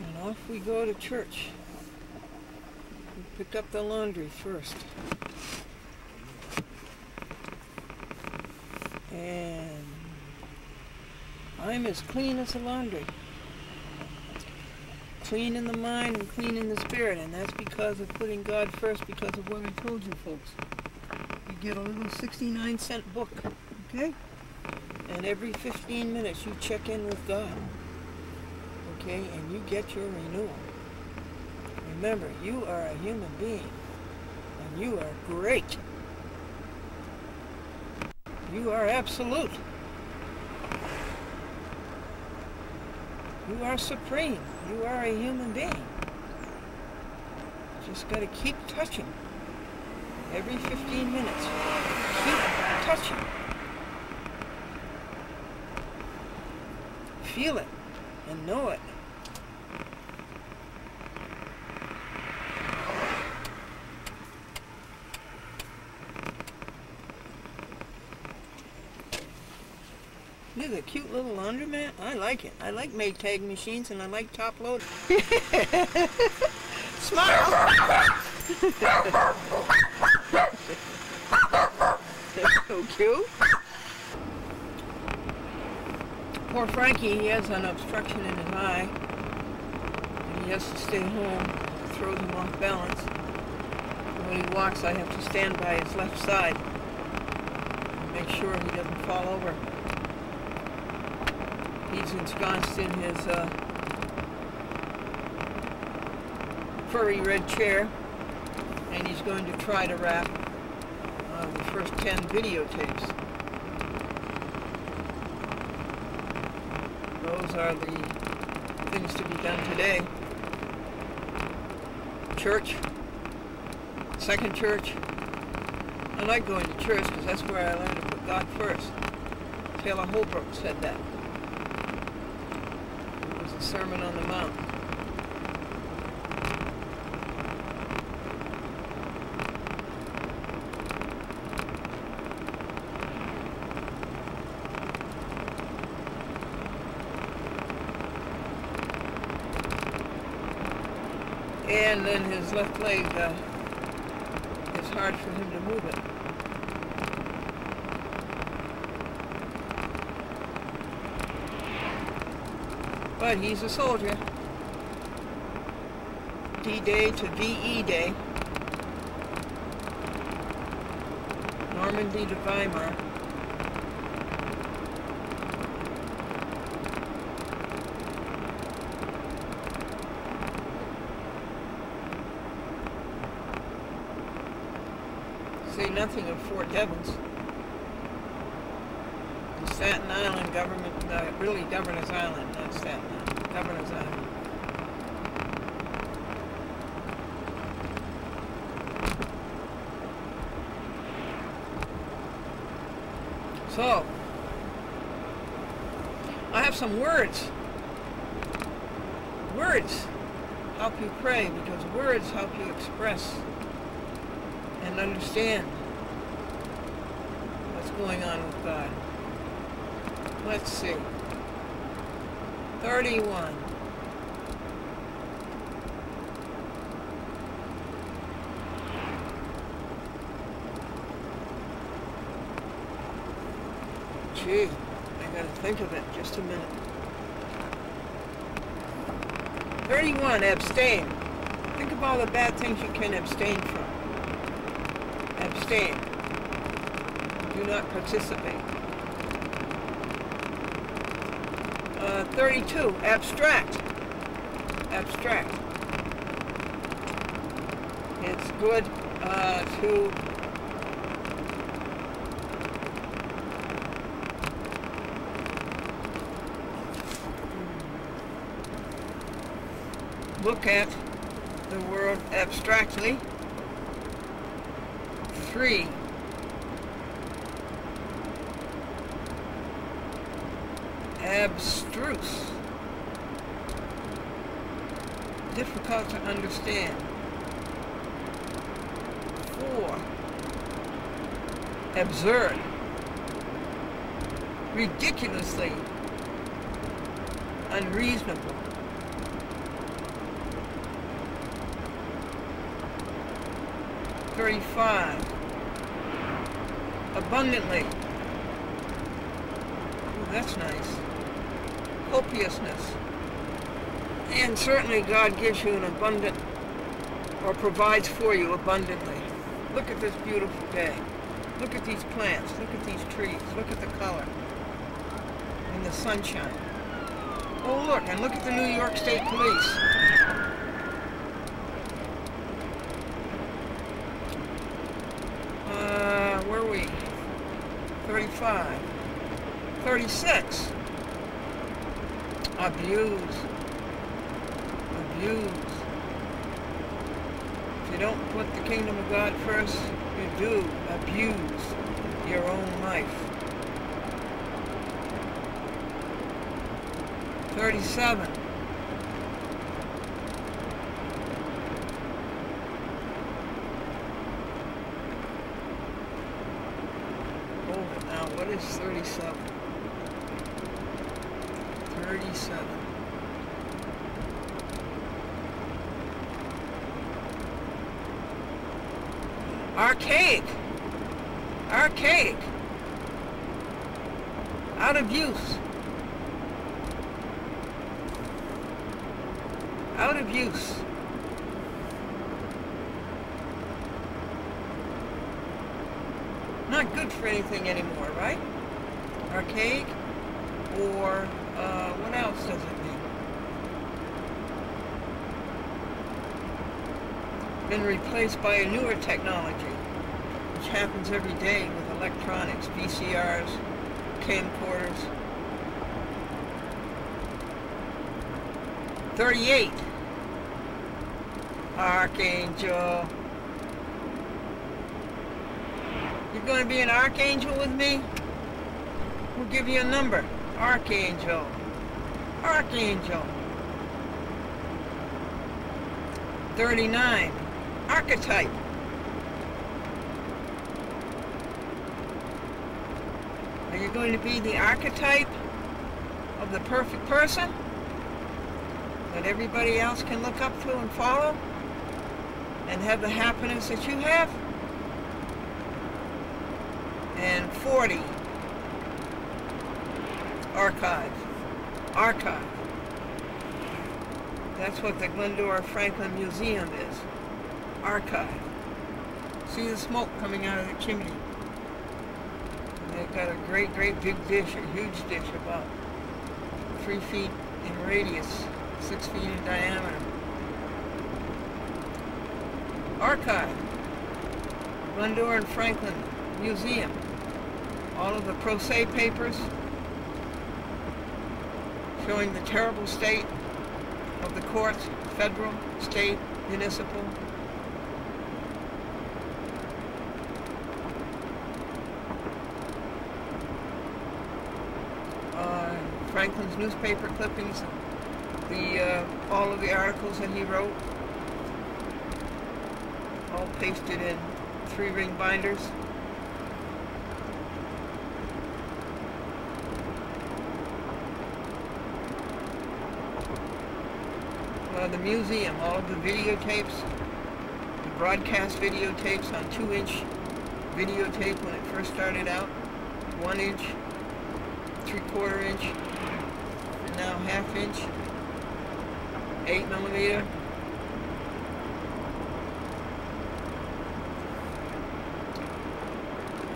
And off we go to church. We pick up the laundry first. And I'm as clean as the laundry. Clean in the mind and clean in the spirit, and that's because of putting God first, because of what I told you folks. You get a little 69-cent book, okay? And every 15 minutes you check in with God, okay? And you get your renewal. Remember, you are a human being, and you are great. You are absolute. You are supreme. You are a human being. Just got to keep touching. Every 15 minutes. Keep touching. Feel it and know it. This is a cute little laundromat. I like it. I like Maytag machines and I like top load. Smile! That's so cute. Poor Frankie, he has an obstruction in his eye. And he has to stay home. It throws him off balance. And when he walks, I have to stand by his left side and make sure he doesn't fall over. He's ensconced in his furry red chair, and he's going to try to wrap the first 10 videotapes. Those are the things to be done today. Church, second church. I like going to church because that's where I learned to put God first. Taylor Holbrook said that. Sermon on the Mount. And then his left leg, it's hard for him to move it. But he's a soldier. D-Day to VE Day. Normandy to Weimar. Say nothing of Fort Devens. The Staten Island government, really Governor's Island, not Staten Island, Governor's Island. So, I have some words. Words help you pray because words help you express and understand what's going on with God. Let's see. 31. Gee, I gotta think of it. Just a minute. 31, abstain. Think of all the bad things you can abstain from. Abstain. Do not participate. 32, abstract. Abstract. It's good to look at the world abstractly. 3, abstruse, difficult to understand. 4, absurd, ridiculously unreasonable. 35, abundantly. Ooh, that's nice. Copiousness. And certainly God gives you an abundant, or provides for you abundantly. Look at this beautiful day. Look at these plants. Look at these trees. Look at the color. And the sunshine. Oh look, and look at the New York State Police. Where are we? 35. 36. Abuse. Abuse. If you don't put the kingdom of God first, you do abuse your own life. 37. Hold it now. What is 37? 37. Archaic. Archaic. Out of use. Out of use. Not good for anything anymore, right? Archaic, or what else does it mean? Been replaced by a newer technology, which happens every day with electronics, VCRs, camcorders. 38. Archangel. You're going to be an archangel with me? We'll give you a number. Archangel. Archangel. 39. Archetype. Are you going to be the archetype of the perfect person that everybody else can look up to and follow and have the happiness that you have? And 40. Archive. Archive. That's what the Glendora Franklin Museum is. Archive. See the smoke coming out of the chimney. And they've got a great big dish, a huge dish, about 3 feet in radius, 6 feet in diameter. Archive. Glendora and Franklin Museum. All of the pro se papers showing the terrible state of the courts, federal, state, municipal. Franklin's newspaper clippings, all of the articles that he wrote, all pasted in 3-ring binders. The museum, all of the videotapes, the broadcast videotapes on 2-inch videotape when it first started out, 1-inch, 3/4 inch, and now 1/2 inch, 8mm.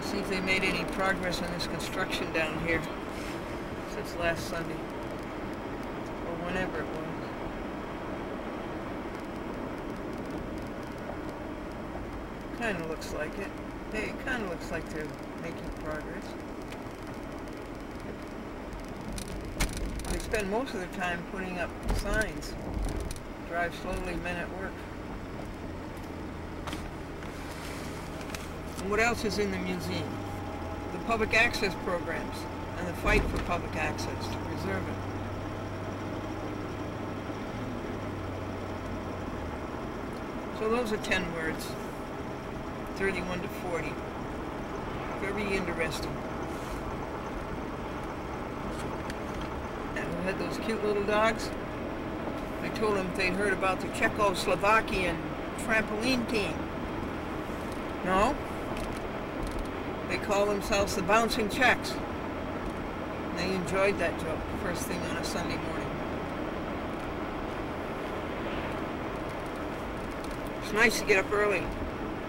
See if they made any progress on this construction down here since last Sunday, or whenever it was. Kind of looks like it. Hey, it kind of looks like they're making progress. They spend most of their time putting up signs. Drive slowly, men at work. And what else is in the museum? The public access programs and the fight for public access to preserve it. So those are 10 words. 31 to 40. Very interesting. And who had those cute little dogs? I told them if they'd heard about the Czechoslovakian trampoline team. No? They call themselves the Bouncing Czechs. And they enjoyed that joke first thing on a Sunday morning. It's nice to get up early.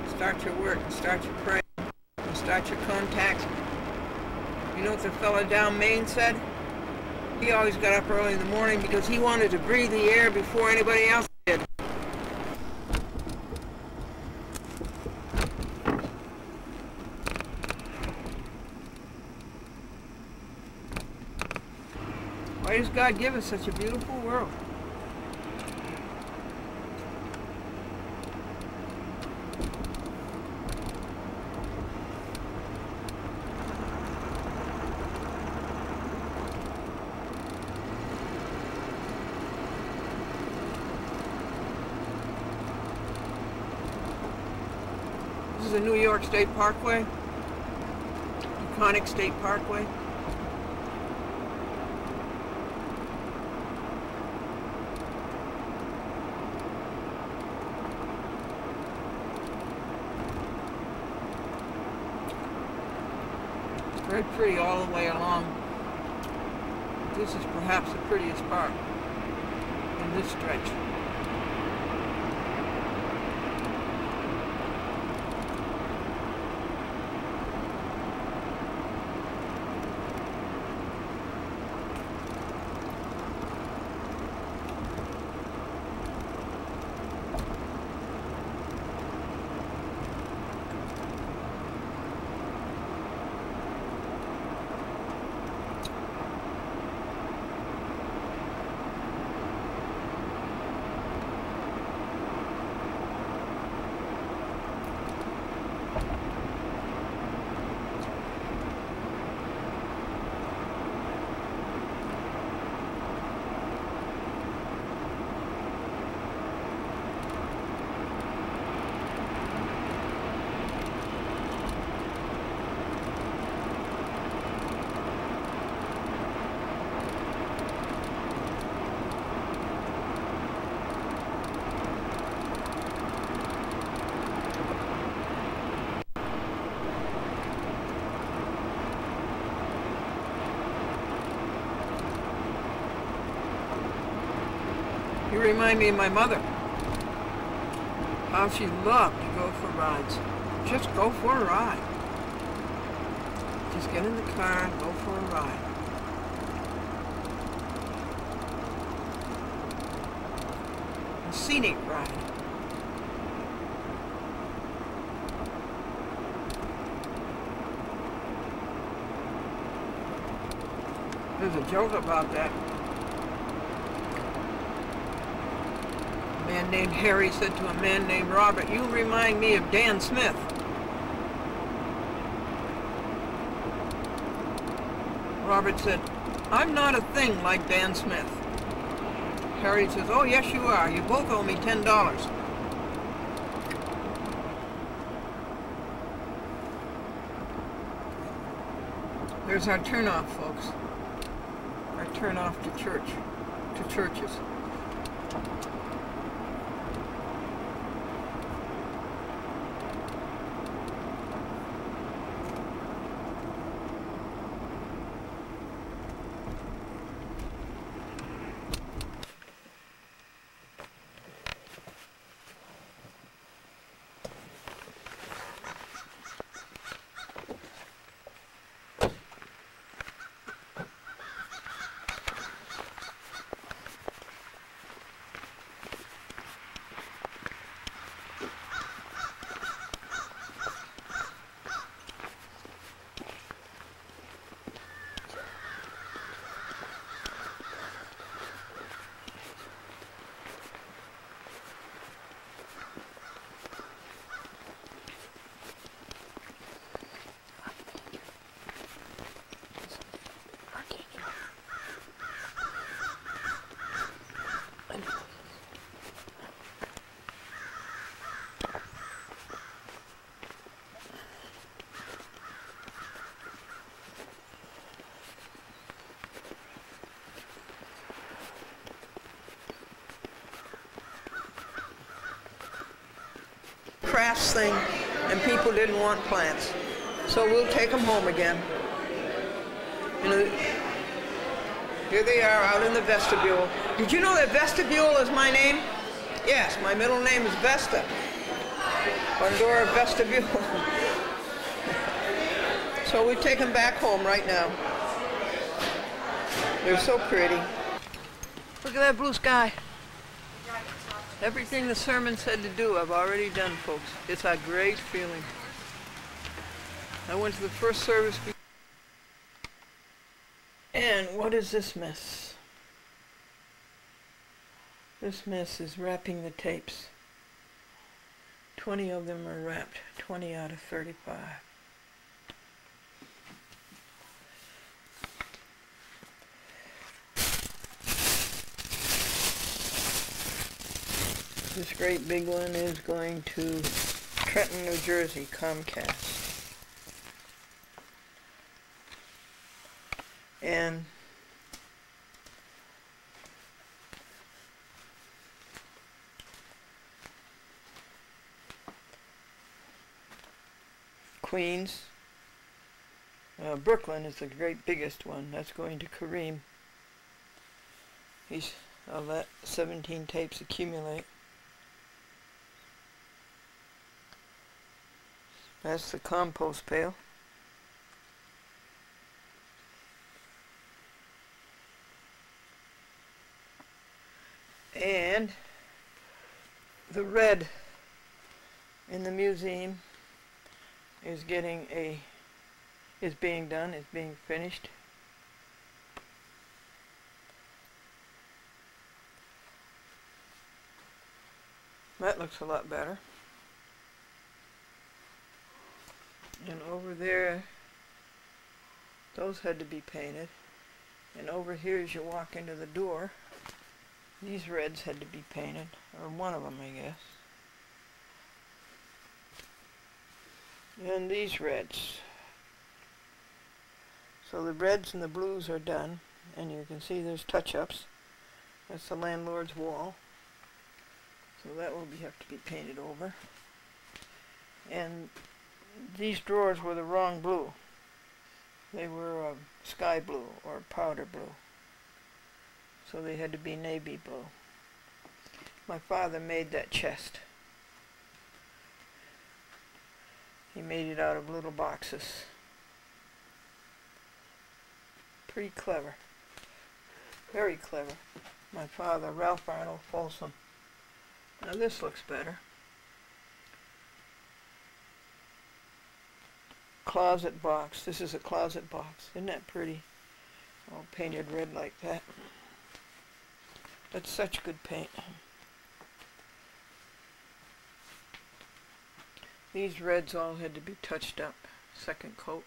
Start your work, and start your praying, and start your contacts. You know what the fella down Maine said? He always got up early in the morning because he wanted to breathe the air before anybody else did. Why does God give us such a beautiful world? This is the New York State Parkway, iconic State Parkway. It's very pretty all the way along. This is perhaps the prettiest part in this stretch. You remind me of my mother. How she loved to go for rides. Just go for a ride. Just get in the car and go for a ride. A scenic ride. There's a joke about that. A man named Harry said to a man named Robert, "You remind me of Dan Smith." Robert said, "I'm not a thing like Dan Smith." Harry says, "Oh, yes, you are. You both owe me $10. There's our turnoff, folks. Our turnoff to church, to churches. crafts thing, and people didn't want plants. So we'll take them home again. You know, here they are out in the vestibule. Did you know that vestibule is my name? Yes, my middle name is Vesta. Glendora vestibule. So we take them back home right now. They're so pretty. Look at that blue sky. Everything the sermon said to do, I've already done, folks. It's a great feeling. I went to the first service. And what is this mess? This mess is wrapping the tapes. 20 of them are wrapped, 20 out of 35. This great big one is going to Trenton, New Jersey, Comcast. And Queens, Brooklyn is the great biggest one. That's going to Kareem. I'll let 17 tapes accumulate. That's the compost pail. And the red in the museum is being done, is being finished. That looks a lot better. And over there, those had to be painted. And over here as you walk into the door, these reds had to be painted, or one of them, I guess. And these reds. So the reds and the blues are done, and you can see there's touch-ups. That's the landlord's wall. So that will have to be painted over. And these drawers were the wrong blue. They were sky blue or powder blue. So they had to be navy blue. My father made that chest. He made it out of little boxes. Pretty clever. Very clever. My father, Ralph Arnold Folsom. Now this looks better. Closet box. This is a closet box. Isn't that pretty? All painted red like that. That's such good paint. These reds all had to be touched up. Second coat.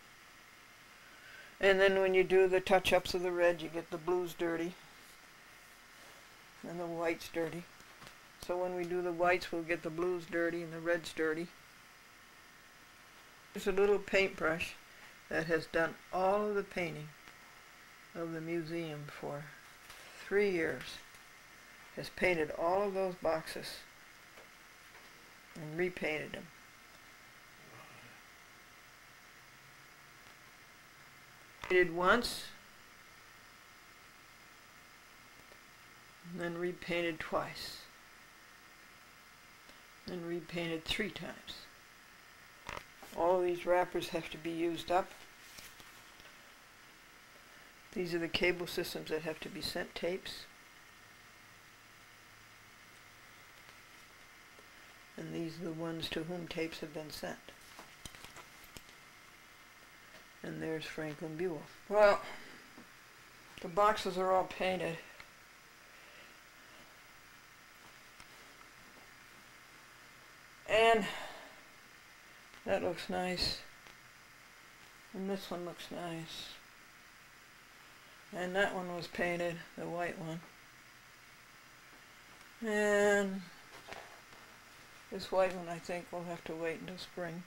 And then when you do the touch-ups of the red, you get the blues dirty. And the whites dirty. So when we do the whites, we'll get the blues dirty and the reds dirty. There's a little paintbrush that has done all of the painting of the museum for 3 years. Has painted all of those boxes and repainted them. Painted once, and then repainted twice, and repainted 3 times. All of these wrappers have to be used up. These are the cable systems that have to be sent tapes. And these are the ones to whom tapes have been sent. And there's Franklin Buell. Well, the boxes are all painted. And that looks nice. And this one looks nice. And that one was painted, the white one. And this white one I think will have to wait until spring.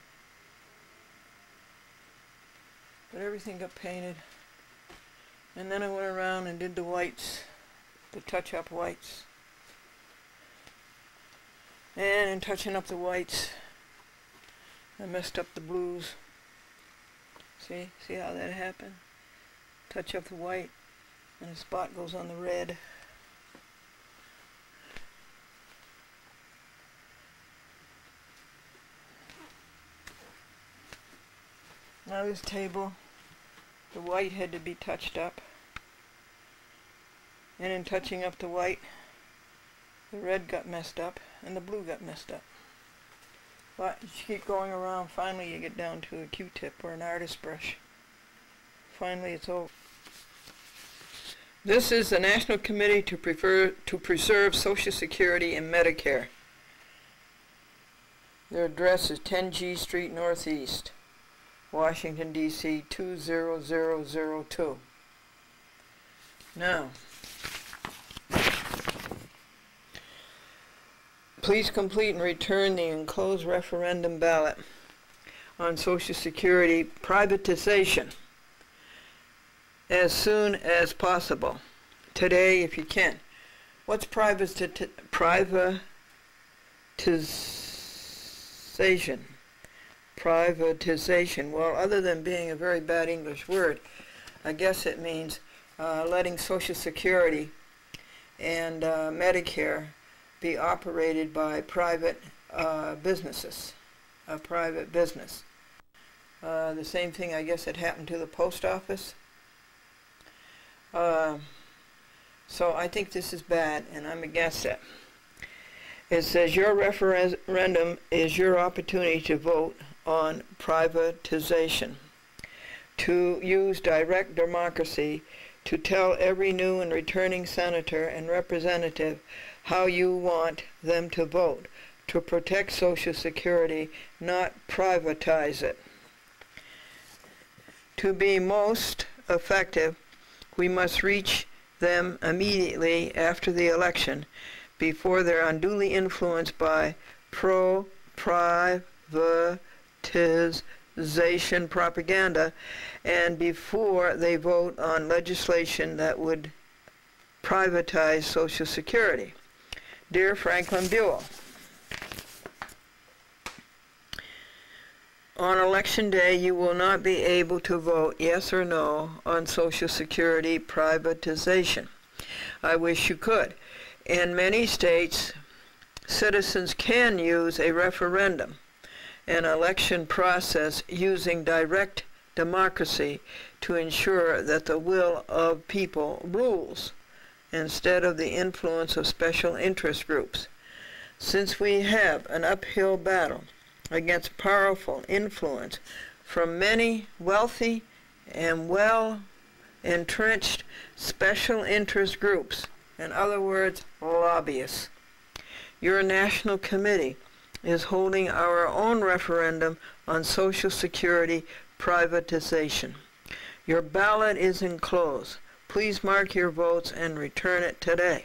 But everything got painted. And then I went around and did the whites, the touch-up whites. And in touching up the whites, I messed up the blues. See how that happened? Touch up the white and a spot goes on the red. Now this table, the white had to be touched up, and in touching up the white, the red got messed up and the blue got messed up. But you keep going around, finally you get down to a Q-tip or an artist brush. Finally it's over. This is the National Committee to Preserve Social Security and Medicare. Their address is 10 G Street Northeast, Washington, D.C. 20002. Now, please complete and return the enclosed referendum ballot on Social Security privatization as soon as possible. Today, if you can. What's privatization? Privatization. Well, other than being a very bad English word, I guess it means letting Social Security and Medicare be operated by private businesses, a private business. The same thing, I guess, had happened to the post office. So I think this is bad, and I'm against it. It says your referendum is your opportunity to vote on privatization, to use direct democracy to tell every new and returning senator and representative how you want them to vote, to protect Social Security, not privatize it. To be most effective, we must reach them immediately after the election, before they're unduly influenced by pro-privatization propaganda, and before they vote on legislation that would privatize Social Security. Dear Franklin Buell, on Election Day, you will not be able to vote yes or no on Social Security privatization. I wish you could. In many states, citizens can use a referendum, an election process using direct democracy to ensure that the will of people rules, instead of the influence of special interest groups. Since we have an uphill battle against powerful influence from many wealthy and well-entrenched special interest groups, in other words, lobbyists, your National Committee is holding our own referendum on Social Security privatization. Your ballot is enclosed. Please mark your votes and return it today.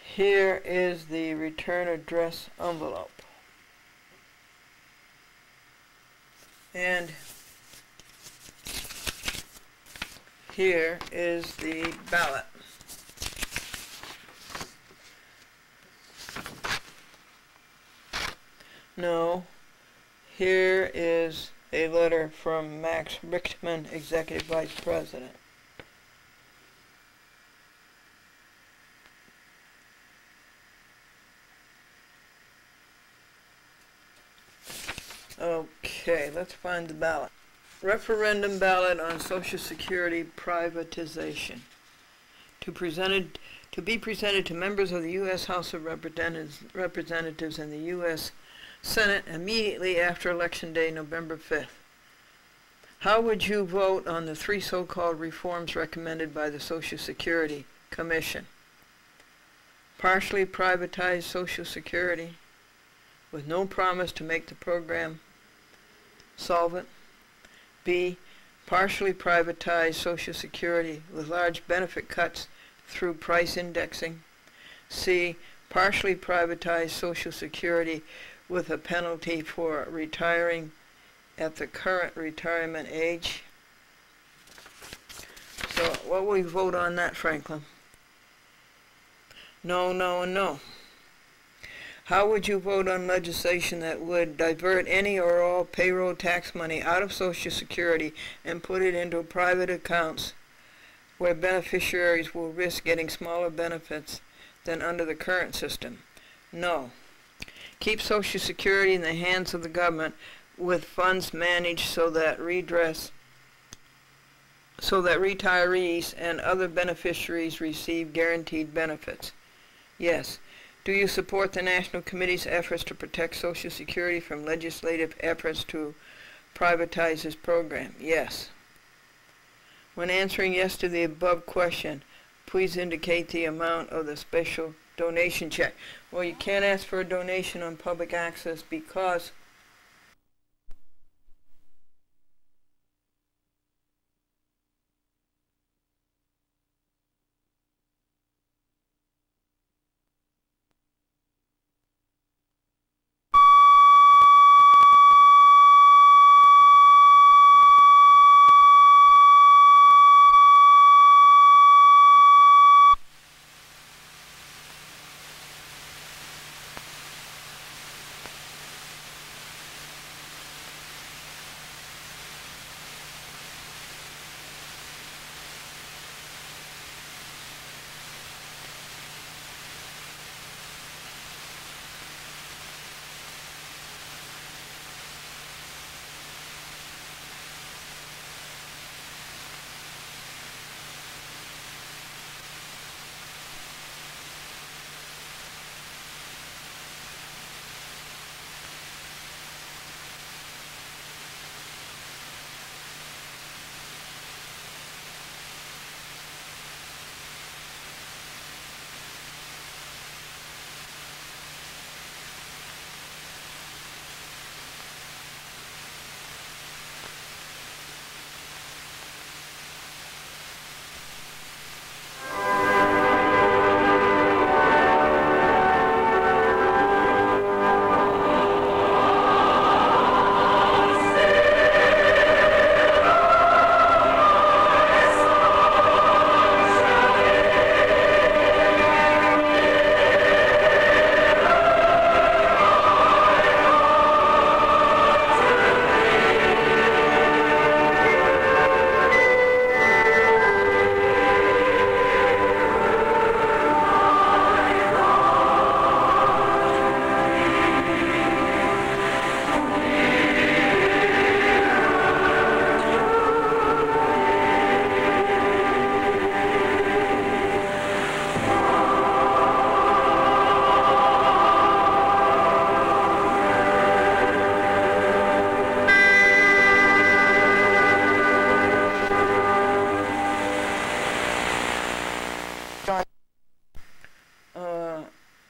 Here is the return address envelope. And here is the ballot. No, here is a letter from Max Richtman, Executive Vice President. Okay, let's find the ballot. Referendum ballot on Social Security privatization. To be presented to members of the U.S. House of Representatives and the U.S. Senate immediately after Election Day, November 5th. How would you vote on the three so-called reforms recommended by the Social Security Commission? Partially privatize Social Security with no promise to make the program solvent. B, partially privatize Social Security with large benefit cuts through price indexing. C, partially privatize Social Security with a penalty for retiring at the current retirement age. So what will we vote on that, Franklin? No, no, and no. How would you vote on legislation that would divert any or all payroll tax money out of Social Security and put it into private accounts where beneficiaries will risk getting smaller benefits than under the current system? No. Keep Social Security in the hands of the government with funds managed so that retirees and other beneficiaries receive guaranteed benefits. Yes. Do you support the National Committee's efforts to protect Social Security from legislative efforts to privatize this program? Yes. When answering yes to the above question, please indicate the amount of the special donation check. Well, you can't ask for a donation on public access because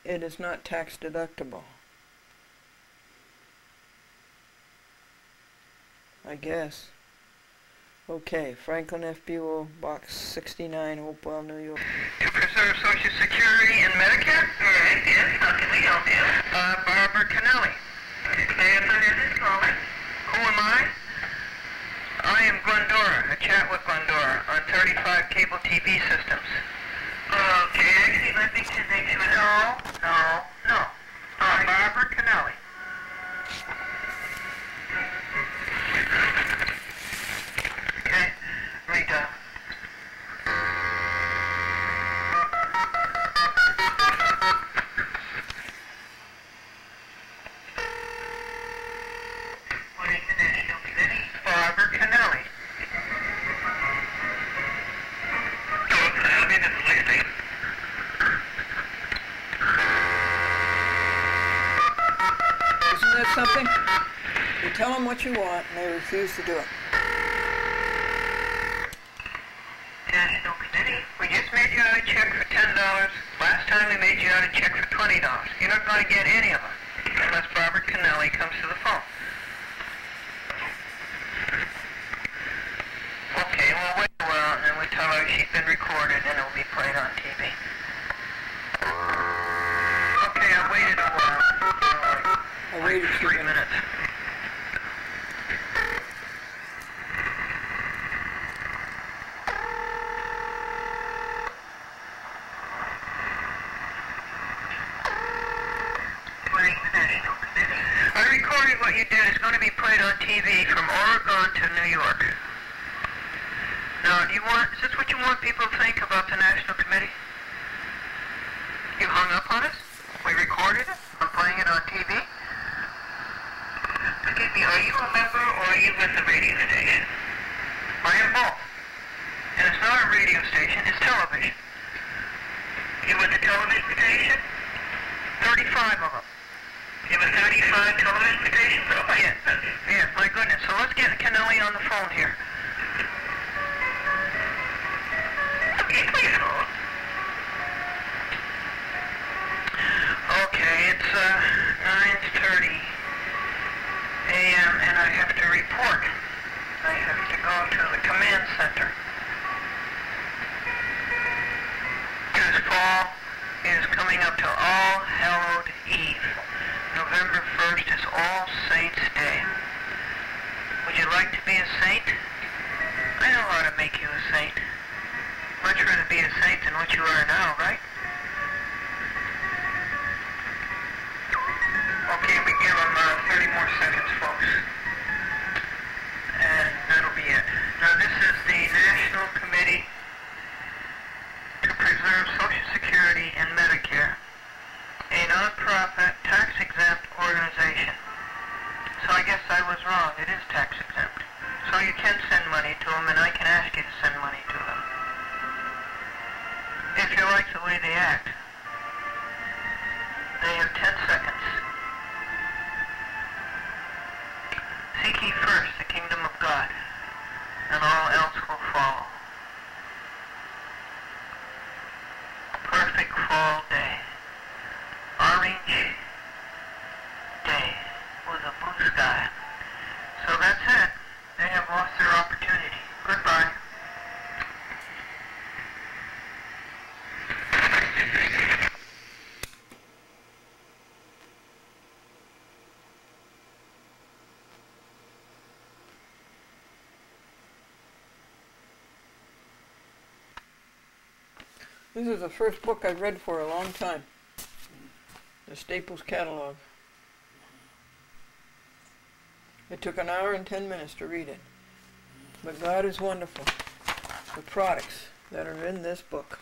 it is not tax deductible. I guess. Okay, Franklin F. Buell, Box 69, Hopewell, New York. To preserve Social Security and Medicare? Yes, how can we help you? Barbara Kennelly. May I put in this calling? Who am I? I am Glendora, a chat with Glendora on 35 cable TV systems. Okay, actually, let me connect you with... No. Barbara Kennelly. Okay, Rita. What is the National Committee? Barbara Kennelly. Isn't that something? You tell them what you want, and they refuse to do it. National Committee? We just made you out a check for $10. Last time we made you out a check for $20. You're not going to get any of them unless Barbara Kennelly comes to the phone. Okay, we'll wait a while, and then we tell her she's been recorded and it'll be played on TV. Okay, I waited a while. I waited 3 minutes. National Committee. I recorded what you did. It's going to be played on TV from Oregon to New York. Now, is this what you want people to think about the National Committee? You hung up on us? We recorded it? I'm playing it on TV? Excuse me, are you a member or are you with the radio station? I am both. And it's not a radio station, it's television. You with the television station? 35 of them. You with 35 television stations? Oh, Yes, yes, my goodness. So let's get Kennelly on the phone here. Okay, please hold. Okay, it's 9:30 a.m. and I have to report. I have to go to the command center. Because fall is coming up to All Hallowed Eve. November 1st is All Saints Day. Would you like to be a saint? I know how to make you a saint. Much rather be a saint than what you are now, right? Okay, we give them 30 more seconds, folks. And that'll be it. Now, this is the National Committee to Preserve Social Security and Medicare, a non-profit, tax-exempt organization. So I guess I was wrong. It is tax-exempt. So you can send money to them, and I can ask you to send money to them. If you like the way they act. They have 10 seconds. Seek ye first the kingdom of God, and all else will follow. Perfect fall day. Orange day with a blue sky. So that's it. They have lost their opportunity. Goodbye. This is the first book I've read for a long time. The Staples Catalog. It took an hour and 10 minutes to read it. But God is wonderful. The products that are in this book.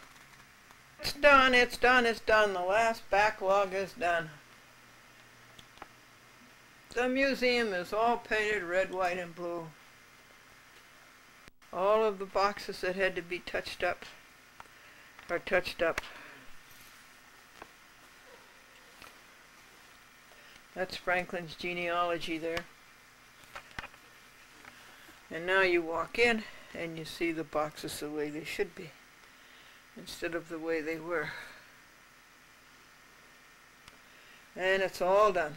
It's done, it's done, it's done. The last backlog is done. The museum is all painted red, white, and blue. All of the boxes that had to be touched up are touched up. That's Franklin's genealogy there. And now you walk in and you see the boxes the way they should be, instead of the way they were. And it's all done.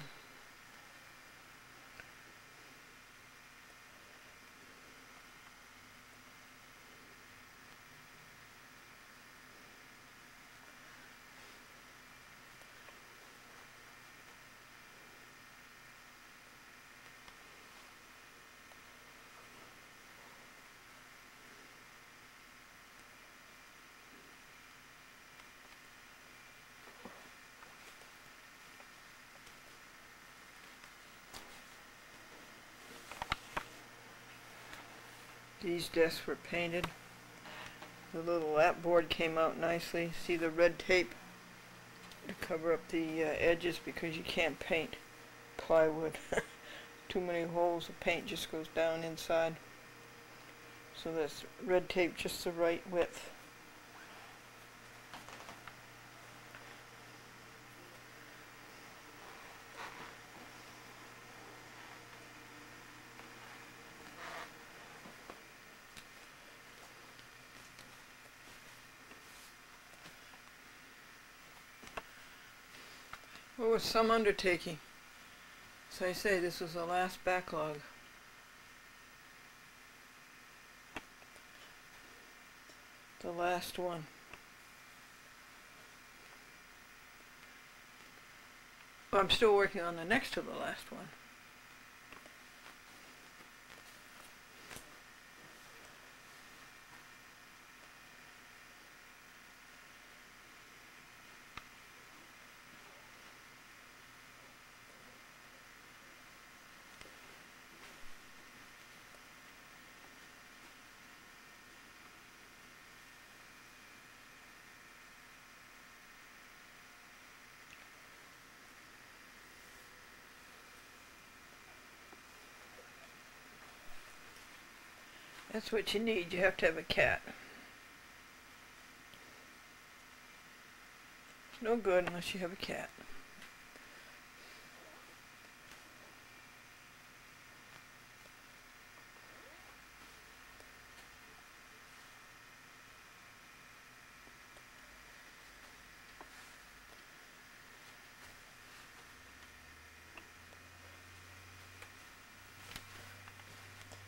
These desks were painted. The little lap board came out nicely. See the red tape to cover up the edges, because you can't paint plywood. Too many holes, the paint just goes down inside. So that's red tape just the right width. It was some undertaking. As I say, this was the last backlog. The last one. I'm still working on the next to the last one. That's what you need. You have to have a cat. It's no good unless you have a cat.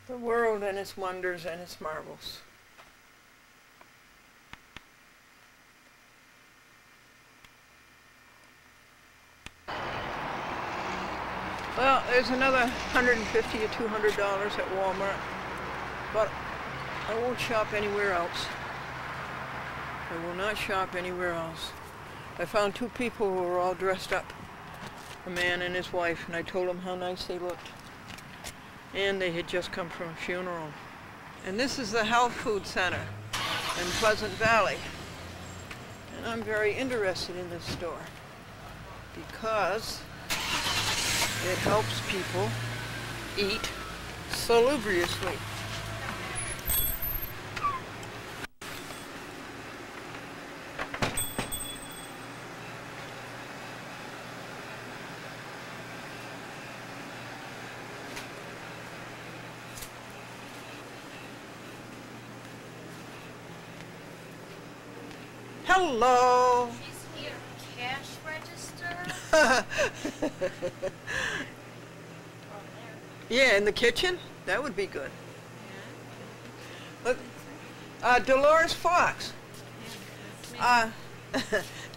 The world and its wonders and its marvels. Well, there's another $150 or $200 at Walmart, but I won't shop anywhere else. I will not shop anywhere else. I found two people who were all dressed up, a man and his wife, and I told them how nice they looked. And they had just come from a funeral. And this is the Health Food Center in Pleasant Valley. And I'm very interested in this store because it helps people eat salubriously. Hello. Is here cash register? Yeah, in the kitchen? That would be good. Look, Dolores Fox.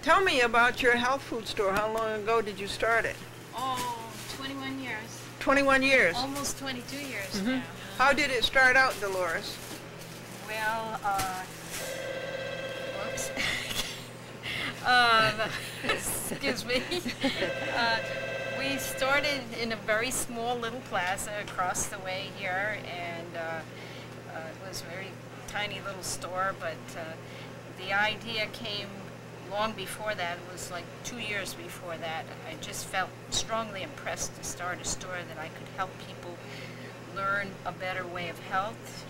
Tell me about your health food store. How long ago did you start it? Oh, 21 years. 21 years. Almost 22 years now. How did it start out, Dolores? Well, whoops. Excuse me. We started in a very small little plaza across the way here, and it was a very tiny little store, but the idea came long before that. It was like 2 years before that. I just felt strongly impressed to start a store that I could help people learn a better way of health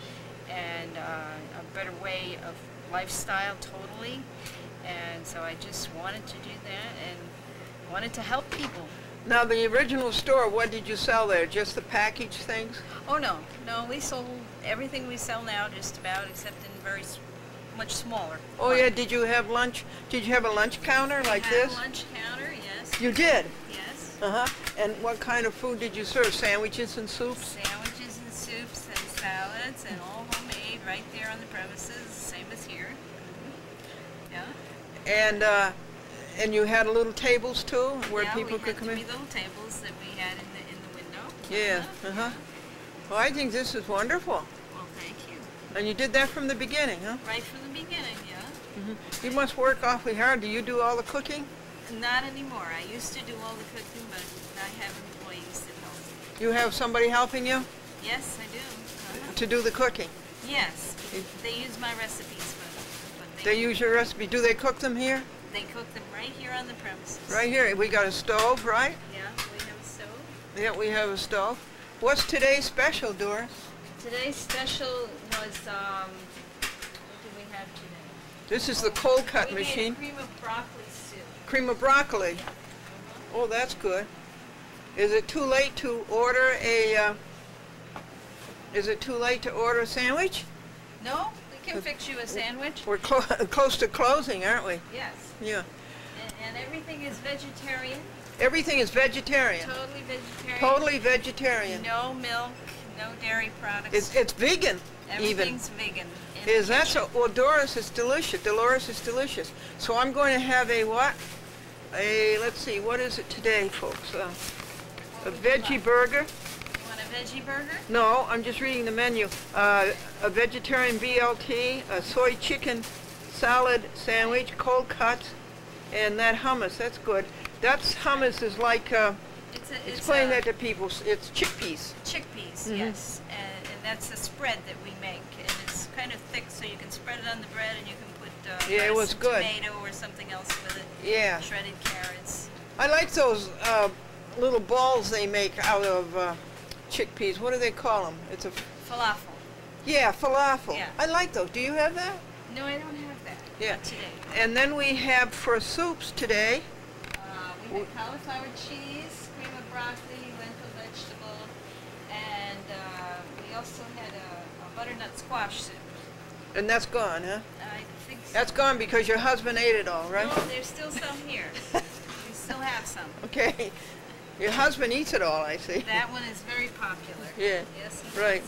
and a better way of lifestyle totally. And so I just wanted to do that and wanted to help people. Now, the original store, what did you sell there? Just the packaged things? Oh, no. No, we sold everything we sell now just about, except in very much smaller. Oh, yeah. Did you have lunch? Did you have a lunch counter like this? We had a lunch counter, yes. You did? Yes. Uh-huh. And what kind of food did you serve? Sandwiches and soups? Sandwiches and soups and salads and all homemade right there on the premises, same as here. Yeah. And you had little tables too, where people could come in? Yeah, we had 3 little tables that we had in the window. Yeah, uh-huh. Well, I think this is wonderful. Well, thank you. And you did that from the beginning, huh? Right from the beginning, yeah. You must work awfully hard. Do you do all the cooking? Not anymore. I used to do all the cooking, but I have employees that help me. You have somebody helping you Yes, I do. to do the cooking? Yes. They use my recipes, but They use your recipe. Do they cook them here? They cook them right here on the premises. Right here. We got a stove, right? Yeah, we have a stove. Yeah, we have a stove. What's today's special, Doris? Today's special was, what did we have today? This is the cold cut We made machine. a cream of broccoli soup. Cream of broccoli. Oh, that's good. Is it too late to order a? Is it too late to order a sandwich? No, we can fix you a sandwich. We're close to closing, aren't we? Yes. Yeah. And everything is vegetarian. Everything is vegetarian. Totally vegetarian. Totally vegetarian. No milk, no dairy products. It's vegan, even. Everything's vegan. in Is the that kitchen. so? Well, Doris is delicious. Dolores is delicious. So I'm going to have a what? Let's see, what is it today, folks? A veggie burger. You want a veggie burger? No, I'm just reading the menu. A vegetarian BLT, a soy chicken salad sandwich, cold cuts, and that hummus. That's good. That's hummus is like, explain that to people. It's chickpeas. Chickpeas, yes. And that's a spread that we make. And it's kind of thick, so you can spread it on the bread and you can put Yeah, it was some good. tomato or something else with it. Yeah. Shredded carrots. I like those little balls they make out of chickpeas. What do they call them? It's a Falafel. Yeah, falafel. Yeah. I like those. Do you have that? No, I don't have that. Yeah. Not today. And then we have for soups today. We had cauliflower cheese, cream of broccoli, lentil vegetable, and we also had a butternut squash soup. And that's gone, huh? I think so. That's gone because your husband ate it all, right? No, there's still some here. We still have some. Okay. Your husband eats it all, I see. That one is very popular. Yeah. Yes, he Right.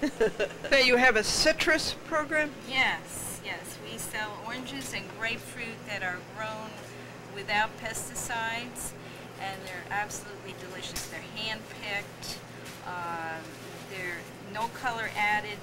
eats it all. Now you have a citrus program? Yes, yes. We sell oranges and grapefruit that are grown without pesticides, and they're absolutely delicious. They're hand-picked, they're no color added,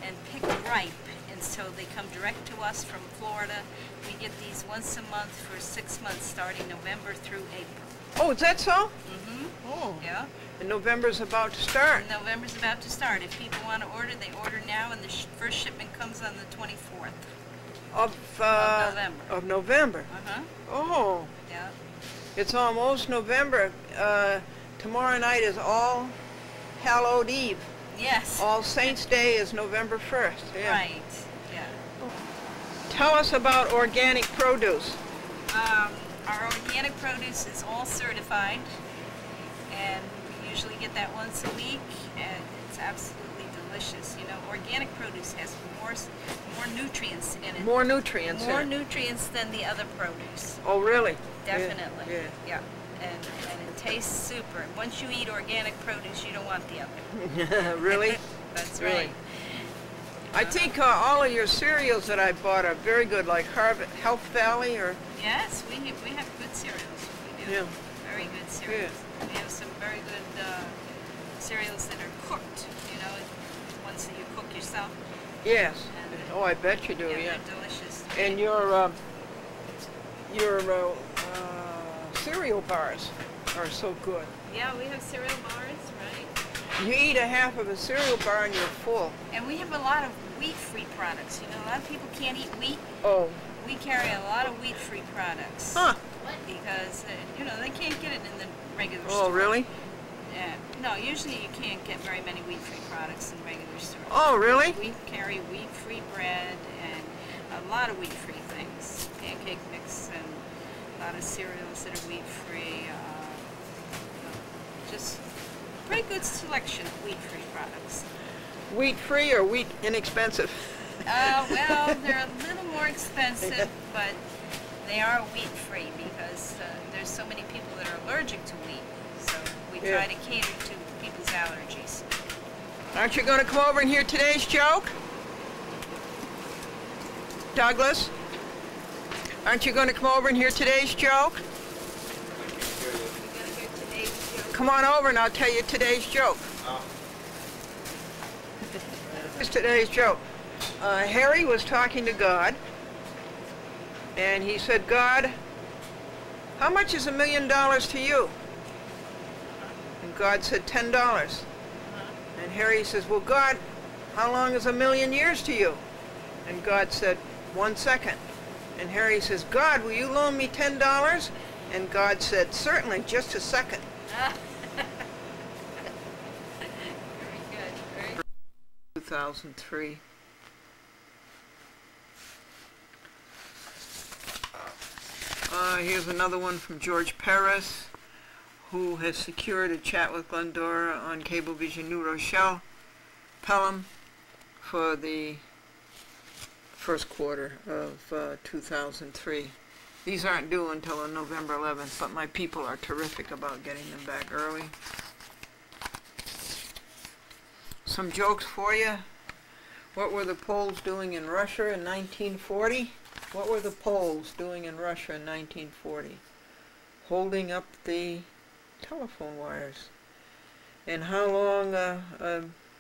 and picked ripe, and so they come direct to us from Florida. We get these once a month for 6 months, starting November through April. Oh, is that so? Mm-hmm. Oh. Yeah. And November's about to start. And November's about to start. If people want to order, they order now, and the first shipment comes on the 24th. Of November. Of November. Uh-huh. Oh, Yeah. it's almost November. Tomorrow night is All Hallowed Eve. Yes. All Saints Day is November 1st. Yeah. Right. Yeah. Tell us about organic produce. Our organic produce is all certified, and we usually get that once a week, and it's absolutely delicious. You know, organic produce has more nutrients in it. More nutrients. More in it. nutrients than the other produce. Oh, really? Definitely. Yeah. Yeah. And it tastes super. And once you eat organic produce, you don't want the other. Really? That's Really? right. I think all of your cereals that I bought are very good, like Health Valley or... Yes, we have good cereals. We do. Yeah. Very good cereals. We have some very good cereals that are cooked, you know, ones that you cook yourself. Yes. And, Oh, I bet you do, yeah. They're delicious. And your cereal bars are so good. Yeah, we have cereal bars, right? You eat a half of a cereal bar and you're full. And we have a lot of wheat-free products. You know, a lot of people can't eat wheat. Oh. We carry a lot of wheat-free products. Huh. Because, you know, they can't get it in the regular Oh, store. really? Yeah. No, usually you can't get very many wheat-free products in regular stores. Oh, really? We carry wheat-free bread and a lot of wheat-free things. Pancake mix and a lot of cereals that are wheat-free. Just pretty good selection of wheat-free products. Wheat-free or wheat inexpensive? Well, they're a little more expensive, but they are wheat-free because there's so many people that are allergic to wheat. So we try to cater to people's allergies. Aren't you going to come over and hear today's joke? Douglas? Aren't you going to come over and hear today's joke? We're going to hear today's joke. Come on over and I'll tell you today's joke. Here's today's joke. Harry was talking to God, and he said, God, how much is $1 million to you? And God said, $10. And Harry says, well, God, how long is 1,000,000 years to you? And God said, 1 second. And Harry says, God, will you loan me $10? And God said, certainly, just a second. Very good. Very good. 2003. Here's another one from George Perez, who has secured a chat with Glendora on Cablevision New Rochelle, Pelham, for the first quarter of 2003. These aren't due until November 11th, but my people are terrific about getting them back early. Some jokes for you. What were the Poles doing in Russia in 1940? What were the Poles doing in Russia in 1940? Holding up the telephone wires. And how long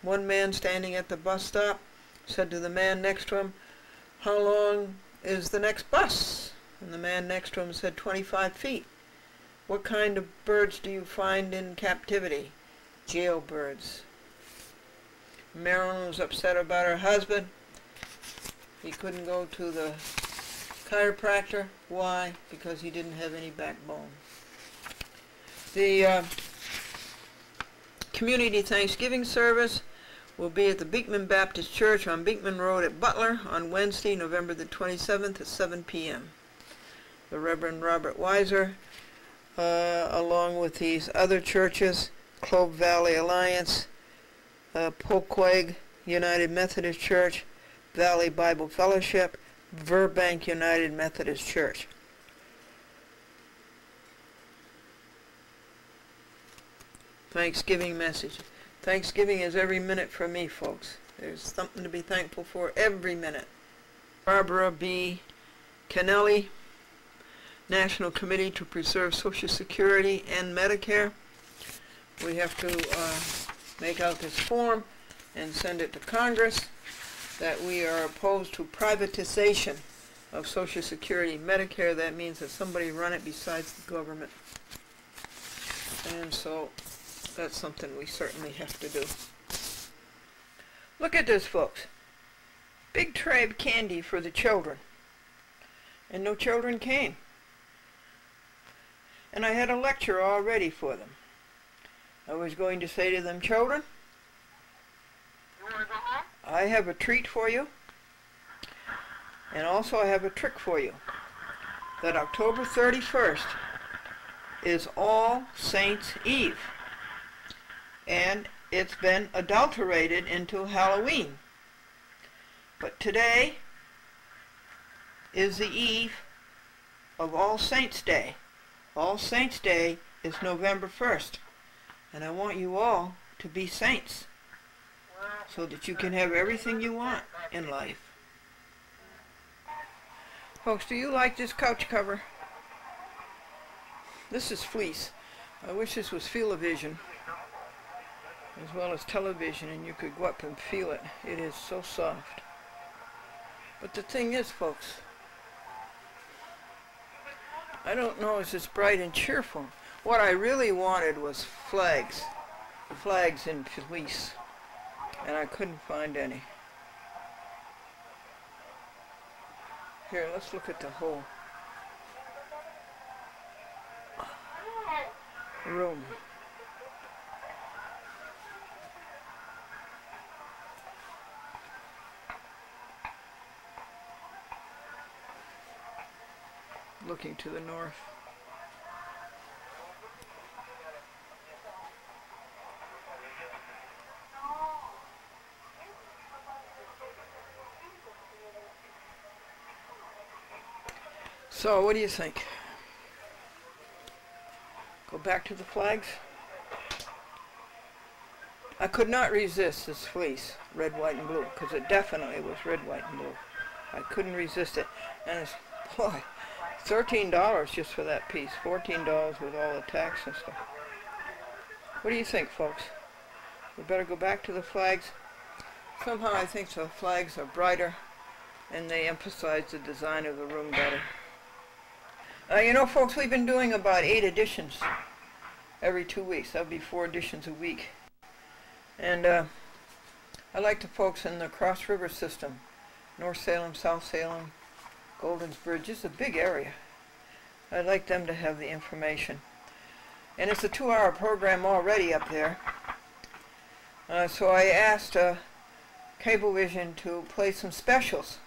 one man standing at the bus stop said to the man next to him, how long is the next bus? And the man next to him said 25 feet. What kind of birds do you find in captivity? Jailbirds. Marilyn was upset about her husband. He couldn't go to the chiropractor. Why? Because he didn't have any backbone. The community Thanksgiving service will be at the Beekman Baptist Church on Beekman Road at Butler on Wednesday, November the 27th at 7 p.m. The Reverend Robert Weiser, along with these other churches, Clove Valley Alliance, Poquag United Methodist Church, Valley Bible Fellowship, Burbank United Methodist Church. Thanksgiving message. Thanksgiving is every minute for me, folks. There's something to be thankful for every minute. Barbara B. Kennelly, National Committee to Preserve Social Security and Medicare. We have to make out this form and send it to Congress that we are opposed to privatization of Social Security and Medicare. That means that somebody run it besides the government. And so that's something we certainly have to do. Look at this, folks. Big tray of candy for the children. And no children came. And I had a lecture all ready for them. I was going to say to them, children, I have a treat for you. And also I have a trick for you. That October 31st is All Saints' Eve. And it's been adulterated into Halloween. But today is the eve of All Saints' Day. All Saints' Day is November 1st. And I want you all to be saints so that you can have everything you want in life. Folks, do you like this couch cover? This is fleece. I wish this was feel-o-vision as well as television, and you could go up and feel it. It is so soft. But the thing is, folks, I don't know if it's bright and cheerful. What I really wanted was flags. Flags in fleece. And I couldn't find any. Here, let's look at the whole room. Looking to the north. So, what do you think? Go back to the flags? I could not resist this fleece, red, white, and blue, because it definitely was red, white, and blue. I couldn't resist it. And it's, boy, $13 just for that piece, $14 with all the tax and stuff. What do you think, folks? We better go back to the flags. Somehow I think the flags are brighter and they emphasize the design of the room better. You know, folks, we've been doing about 8 editions every 2 weeks. That'll be 4 editions a week. And I like the folks in the Cross River system, North Salem, South Salem, Golden's Bridge. It's a big area. I'd like them to have the information. And it's a 2-hour program already up there. So I asked Cablevision to play some specials.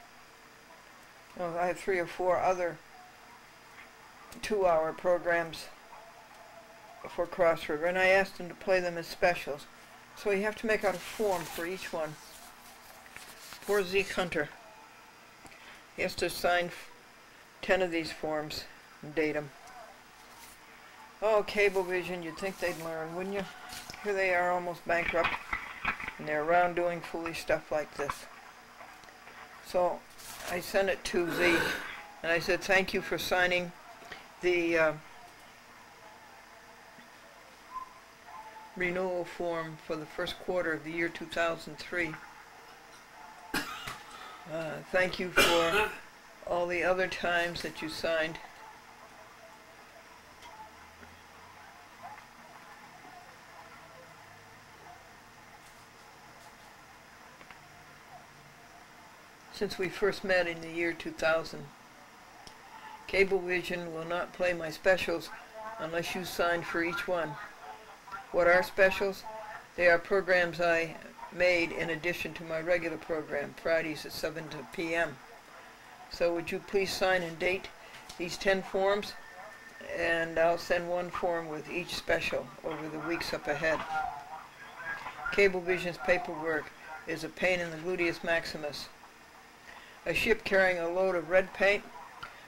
Well, I have 3 or 4 other 2-hour programs for Cross River, and I asked them to play them as specials. So you have to make out a form for each one. Poor Zeke Hunter. He has to sign 10 of these forms and date them. Oh, Cablevision, you'd think they'd learn, wouldn't you? Here they are, almost bankrupt, and they're around doing foolish stuff like this. So I sent it to Zeke, and I said, thank you for signing the renewal form for the first quarter of the year 2003. Thank you for all the other times that you signed. Since we first met in the year 2000. Cablevision will not play my specials unless you signed for each one. What are specials? They are programs I made in addition to my regular program, Fridays at 7 p.m. So would you please sign and date these 10 forms, and I'll send one form with each special over the weeks up ahead. Cablevision's paperwork is a pain in the gluteus maximus. A ship carrying a load of red paint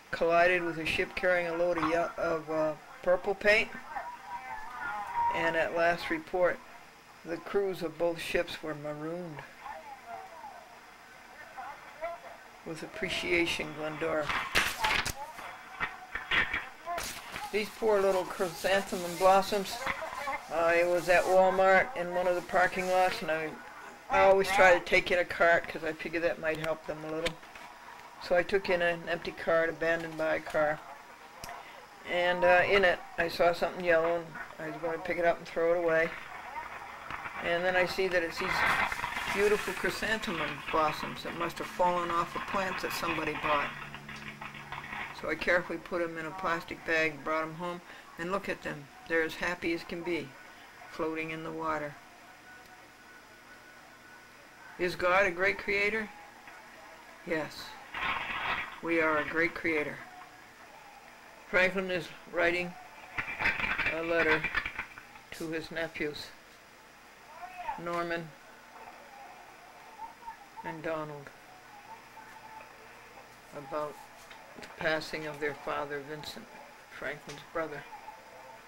collided with a ship carrying a load of purple paint, and at last report, the crews of both ships were marooned. With appreciation, Glendora. These poor little chrysanthemum blossoms. I was at Walmart in one of the parking lots, and I always try to take in a cart because I figure that might help them a little. So I took in an empty cart abandoned by a car, and in it I saw something yellow, and I was going to pick it up and throw it away. And then I see that it's these beautiful chrysanthemum blossoms that must have fallen off of plants that somebody bought. So I carefully put them in a plastic bag, brought them home, and look at them. They're as happy as can be, floating in the water. Is God a great creator? Yes, we are a great creator. Franklin is writing a letter to his nephews, Norman and Donald, about the passing of their father, Vincent, Franklin's brother.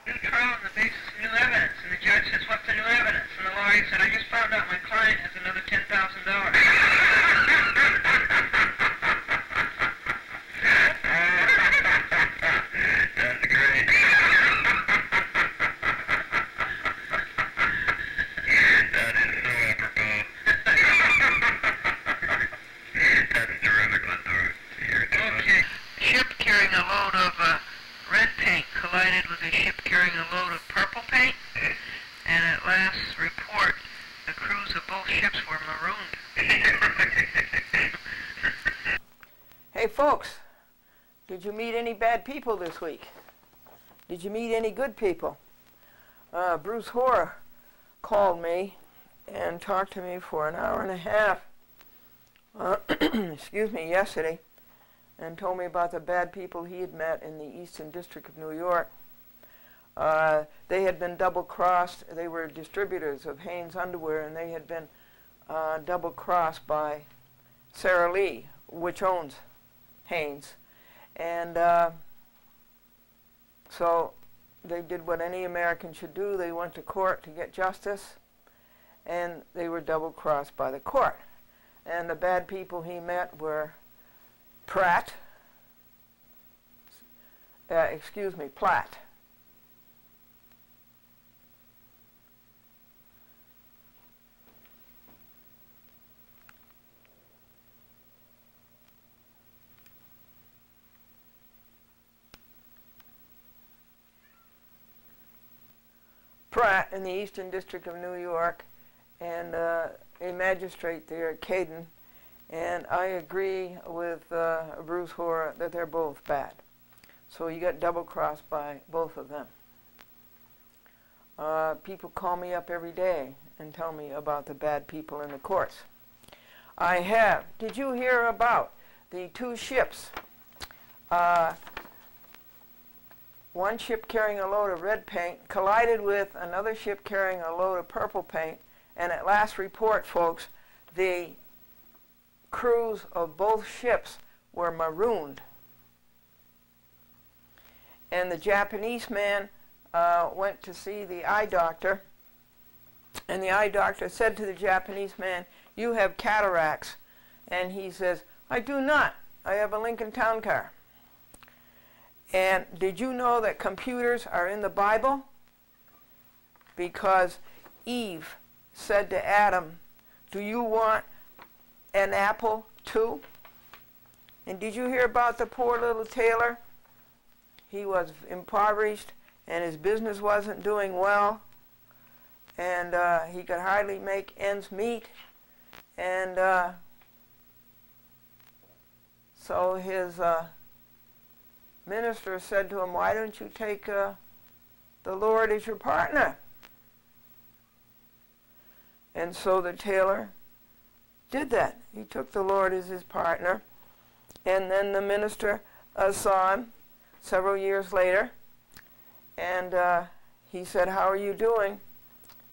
New trial on the basis of new evidence, and the judge says, what's the new evidence? And the lawyer said, I just found out my client has another $10,000. That's great. That is so apropos. That's terrific, Glendora. Okay. Ship carrying a load of red paint collided with a ship carrying a load of purple paint, and at last report, the crews of both ships were marooned. Hey folks, did you meet any bad people this week? Did you meet any good people? Bruce Hoare called me and talked to me for an hour and a half, excuse me, yesterday, and told me about the bad people he had met in the Eastern District of New York. They had been double-crossed. They were distributors of Hanes underwear, and they had been double-crossed by Sara Lee, which owns Hanes. And so they did what any American should do. They went to court to get justice, and they were double-crossed by the court. And the bad people he met were Platt, Pratt in the Eastern District of New York, and a magistrate there, Caden, and I agree with Bruce Hoare that they're both bad. So you got double-crossed by both of them. People call me up every day and tell me about the bad people in the courts. I have. Did you hear about the two ships? One ship carrying a load of red paint collided with another ship carrying a load of purple paint, and at last report, folks, the crews of both ships were marooned. And the Japanese man went to see the eye doctor, and the eye doctor said to the Japanese man, "You have cataracts." And he says, "I do not. I have a Lincoln Town Car." And did you know that computers are in the Bible? Because Eve said to Adam, "Do you want an apple too?" And did you hear about the poor little tailor? He was impoverished, and his business wasn't doing well, and he could hardly make ends meet. And so his minister said to him, "Why don't you take the Lord as your partner?" And so the tailor did that. He took the Lord as his partner. And then the minister saw him several years later. And he said, "How are you doing?"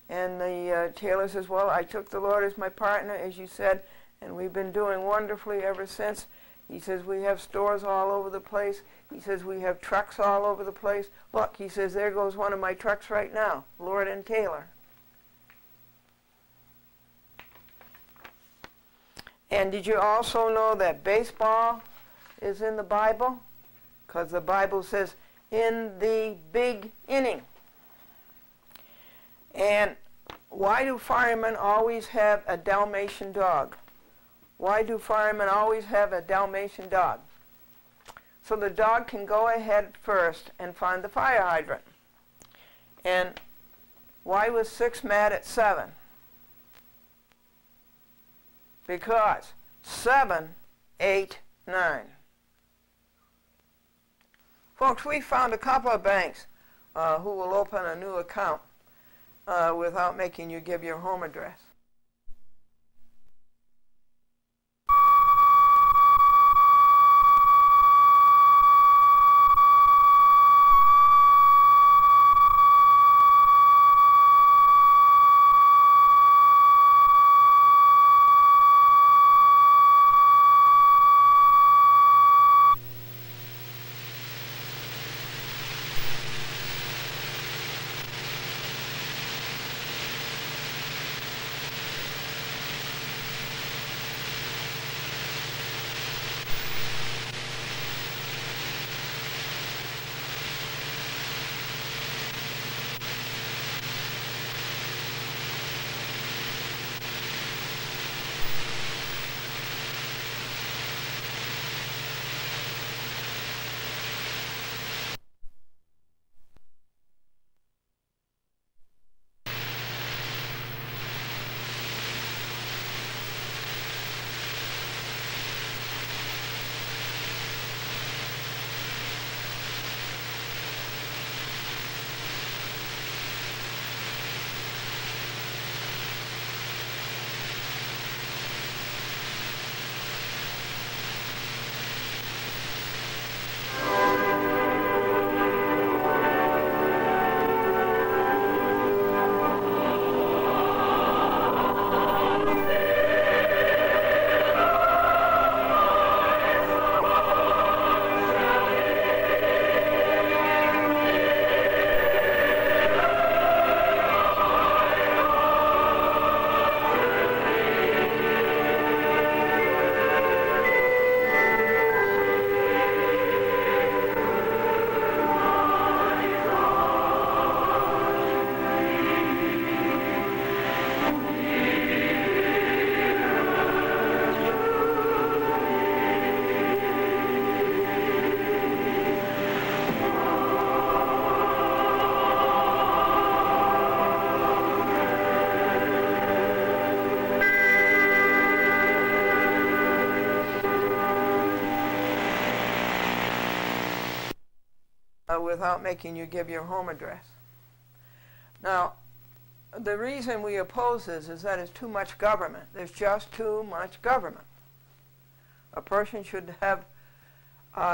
And the tailor says, "Well, I took the Lord as my partner, as you said, and we've been doing wonderfully ever since." He says, "We have stores all over the place." He says, "We have trucks all over the place. Look," he says, "there goes one of my trucks right now, Lord and Taylor." And did you also know that baseball is in the Bible? Because the Bible says, "in the big inning." And why do firemen always have a Dalmatian dog? Why do firemen always have a Dalmatian dog? So the dog can go ahead first and find the fire hydrant. And why was 6 mad at 7? Because 7, 8, 9. Folks, we found a couple of banks who will open a new account without making you give your home address. Without making you give your home address. Now, the reason we oppose this is that it's too much government. There's just too much government. A person should have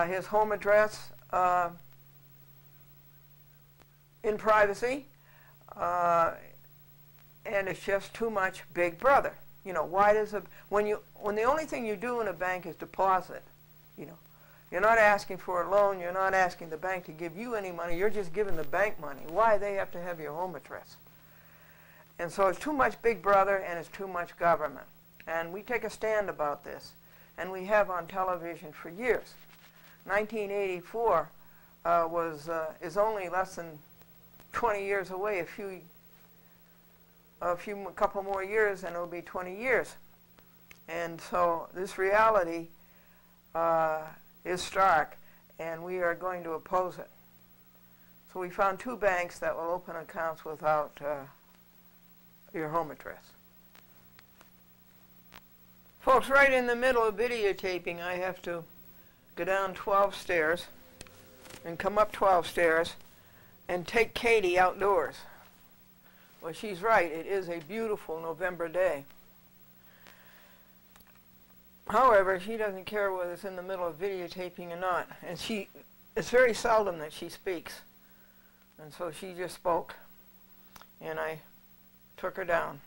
his home address in privacy, and it's just too much Big Brother. You know, why does when the only thing you do in a bank is deposit, you know, you're not asking for a loan, you're not asking the bank to give you any money, you're just giving the bank money. Why they have to have your home address? And so it's too much Big Brother and it's too much government. And we take a stand about this, and we have on television for years. 1984 is only less than 20 years away, a couple more years and it'll be 20 years. And so this reality is stark, and we are going to oppose it. So we found 2 banks that will open accounts without your home address. Folks, right in the middle of videotaping, I have to go down 12 stairs and come up 12 stairs and take Katie outdoors. Well, she's right. It is a beautiful November day. However, she doesn't care whether it's in the middle of videotaping or not. And it's very seldom that she speaks. And so she just spoke. And I took her down.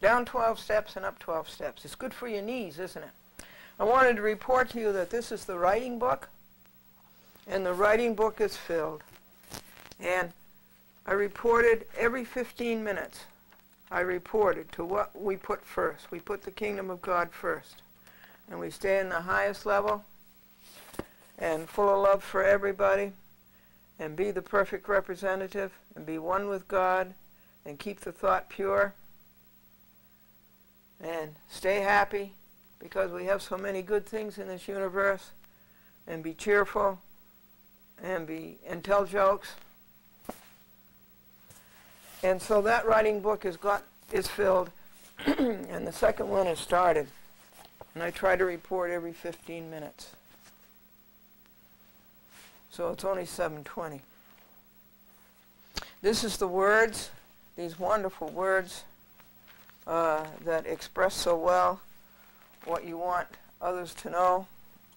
Down 12 steps and up 12 steps. It's good for your knees, isn't it? I wanted to report to you that this is the writing book. And the writing book is filled. And I reported every 15 minutes. I reported to what we put first. We put the kingdom of God first. And we stay in the highest level and full of love for everybody and be the perfect representative and be one with God and keep the thought pure and stay happy because we have so many good things in this universe and be cheerful and tell jokes. And so that writing book is filled and the second one has started. And I try to report every 15 minutes. So it's only 7:20. This is the words, these wonderful words that express so well what you want others to know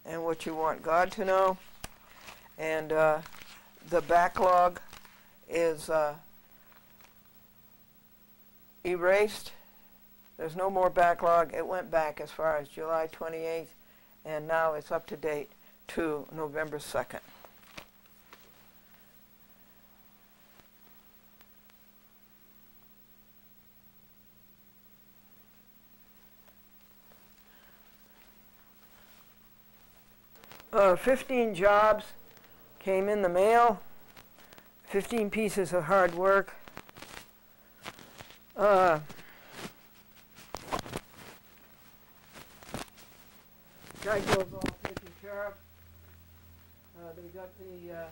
and what you want God to know. And the backlog is erased. There's no more backlog. It went back as far as July 28th, and now it's up to date to November 2nd. Uh, 15 jobs came in the mail, 15 pieces of hard work. Guy goes all taken care of. They got the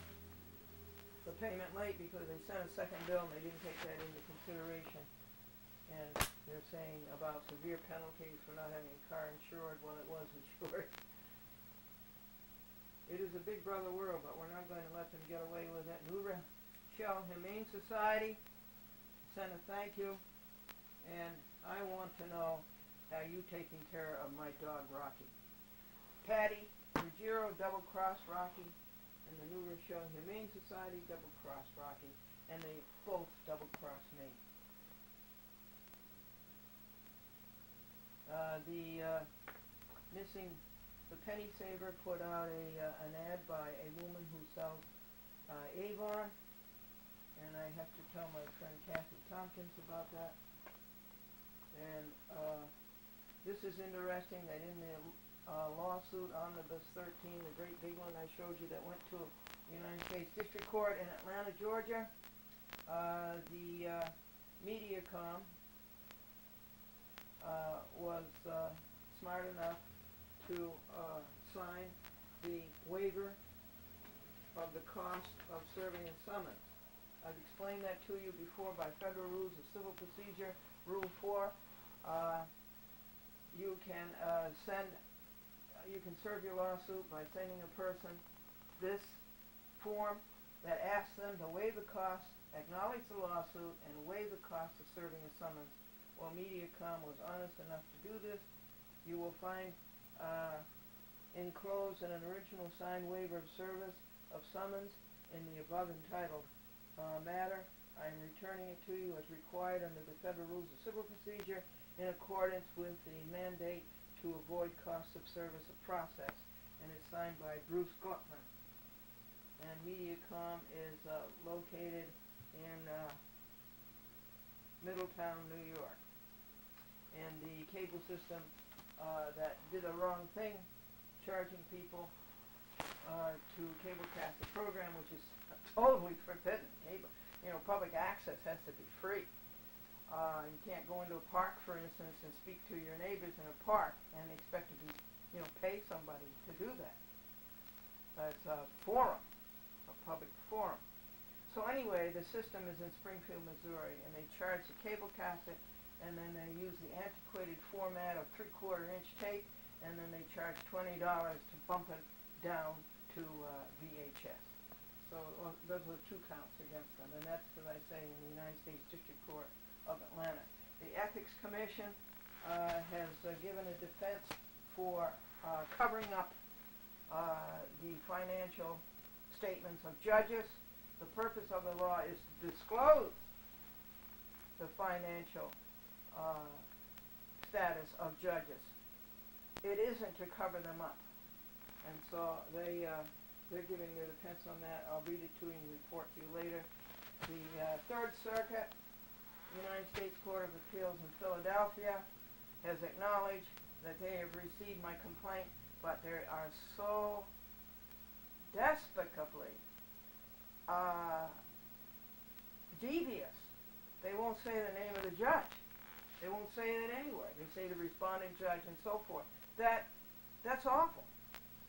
payment late because they sent a second bill and they didn't take that into consideration. And they're saying about severe penalties for not having a car insured when it was insured. It is a big brother world, but we're not going to let them get away with it. New Rochelle Humane Society sent a thank you, and I want to know how you taking care of my dog Rocky. Patty Ruggiero double-crossed Rocky, and the New Rochelle Humane Society double-crossed Rocky, and they both double-crossed me. The Penny Saver put out an ad by a woman who sells Avon, and I have to tell my friend Kathy Tompkins about that. And this is interesting that in the lawsuit Omnibus 13, the great big one I showed you that went to the United States District Court in Atlanta, Georgia, the Mediacom was smart enough to sign the waiver of the cost of serving a summons. I've explained that to you before by Federal Rules of Civil Procedure, Rule 4. You can serve your lawsuit by sending a person this form that asks them to waive the cost, acknowledge the lawsuit, and waive the cost of serving a summons. Well, Mediacom was honest enough to do this. You will find enclosed an original signed waiver of service of summons in the above entitled matter. I am returning it to you as required under the Federal Rules of Civil Procedure in accordance with the mandate to avoid cost of service of process. And it's signed by Bruce Gluckman. And Mediacom is located in Middletown, New York. And the cable system that did a wrong thing, charging people to cablecast the program, which is totally forbidden. Public access has to be free. You can't go into a park, for instance, and speak to your neighbors in a park and expect to be, pay somebody to do that. It's a forum, a public forum. So anyway, the system is in Springfield, Missouri, and they charge the cablecaster, and then they use the antiquated format of 3/4-inch tape, and then they charge $20 to bump it down to VHS. So those are 2 counts against them, and that's, as I say, in the United States District Court of Atlanta. The Ethics Commission has given a defense for covering up the financial statements of judges. The purpose of the law is to disclose the financial status of judges. It isn't to cover them up. And so they're giving their defense on that. I'll read it to you and report to you later. The Third Circuit, United States Court of Appeals in Philadelphia, has acknowledged that they have received my complaint, but they are so despicably devious. They won't say the name of the judge. They won't say it anywhere. They say the responding judge and so forth. That's awful.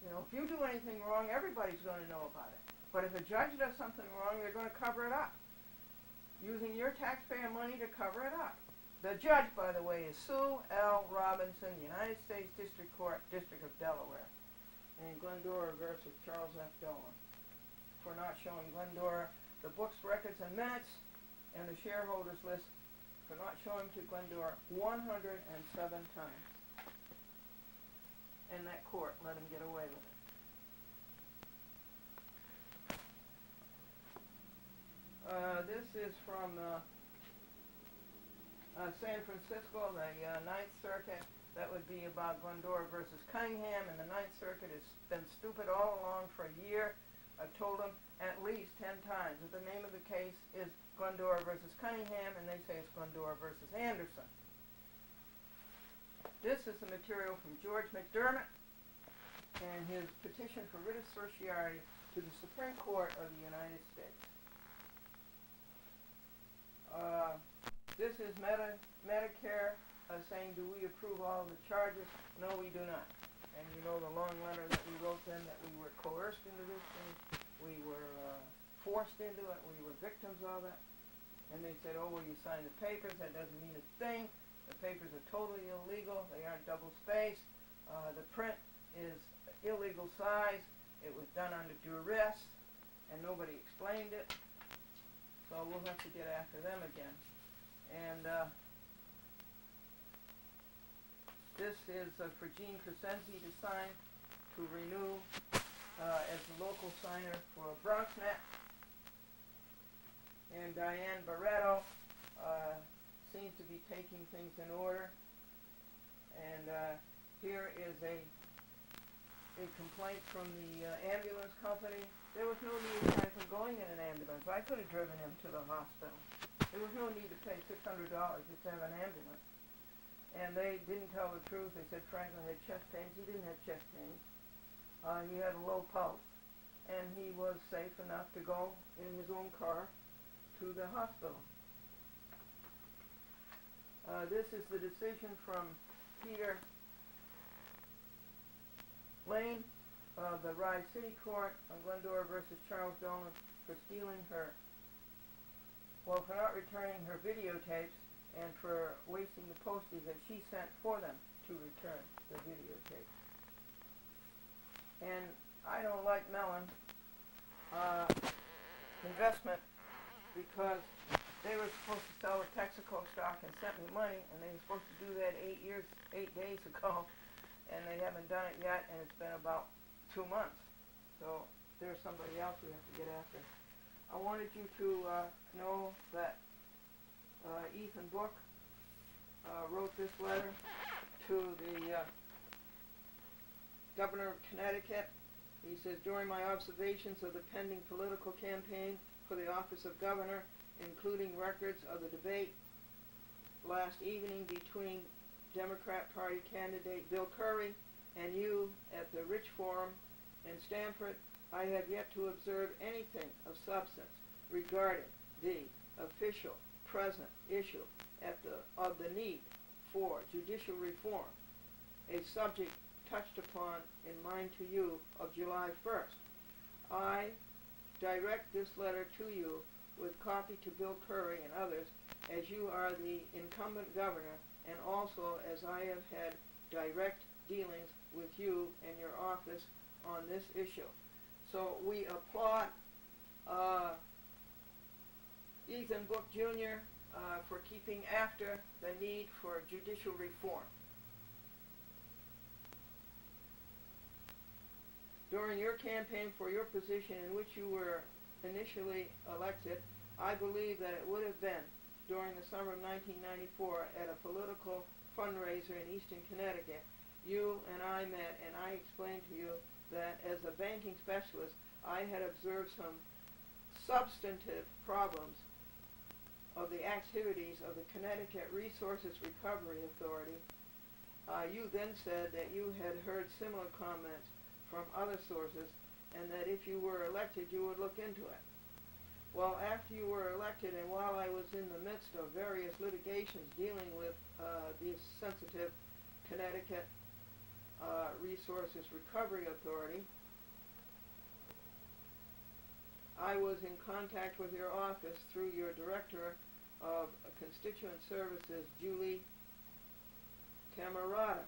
You know, if you do anything wrong, everybody's going to know about it. But if a judge does something wrong, they're going to cover it up, using your taxpayer money to cover it up. The judge, by the way, is Sue L. Robinson, United States District Court, District of Delaware, in Glendora versus Charles F. Dolan, for not showing Glendora the books, records, and minutes, and the shareholders list for not showing to Glendora 107 times. And that court let him get away with it. This is from San Francisco, the Ninth Circuit. That would be about Glendora versus Cunningham, and the Ninth Circuit has been stupid all along for a year. I've told them at least 10 times that the name of the case is Glendora versus Cunningham, and they say it's Glendora versus Anderson. This is the material from George McDermott and his petition for writ of certiorari to the Supreme Court of the United States. This is Medicare saying, do we approve all of the charges? No, we do not. And you know the long letter that we wrote them, that we were coerced into this thing, we were forced into it, we were victims of it. And they said, oh, well, you signed the papers, that doesn't mean a thing. The papers are totally illegal, they aren't double-spaced, the print is illegal size, it was done under duress, and nobody explained it. So we'll have to get after them again. And this is for Gene Crescenzi to sign, to renew as the local signer for BronxNet. And Diane Barreto seems to be taking things in order. And here is a complaint from the ambulance company. There was no need for going in an ambulance. I could have driven him to the hospital. There was no need to pay $600 just to have an ambulance. And they didn't tell the truth. They said Franklin had chest pains. He didn't have chest pains. He had a low pulse. And he was safe enough to go in his own car to the hospital. This is the decision from Peter Lane of the Rye City Court on Glendora versus Charles Dolan for stealing for not returning her videotapes and for wasting the postage that she sent for them to return the videotapes. And I don't like Mellon investment, because they were supposed to sell the Texaco stock and sent me money, and they were supposed to do that 8 days ago, and they haven't done it yet, and it's been about 2 months. So there's somebody else we have to get after. I wanted you to know that Ethan Book wrote this letter to the governor of Connecticut. He says, during my observations of the pending political campaign for the office of governor, including records of the debate last evening between Democrat Party candidate Bill Curry and you at the Rich Forum in Stamford, I have yet to observe anything of substance regarding the official present issue of the need for judicial reform, a subject touched upon in mine to you of July 1st. I direct this letter to you with copy to Bill Curry and others, as you are the incumbent governor, and also as I have had direct dealings with you and your office on this issue. So we applaud Ethan Book Jr. for keeping after the need for judicial reform. During your campaign for your position in which you were initially elected, I believe that it would have been during the summer of 1994 at a political fundraiser in Eastern Connecticut. You and I met, and I explained to you that as a banking specialist, I had observed some substantive problems of the activities of the Connecticut Resources Recovery Authority. You then said that you had heard similar comments from other sources, and that if you were elected, you would look into it. Well, after you were elected, and while I was in the midst of various litigations dealing with the sensitive Connecticut Resources Recovery Authority, I was in contact with your office through your Director of Constituent Services, Julie Camerata.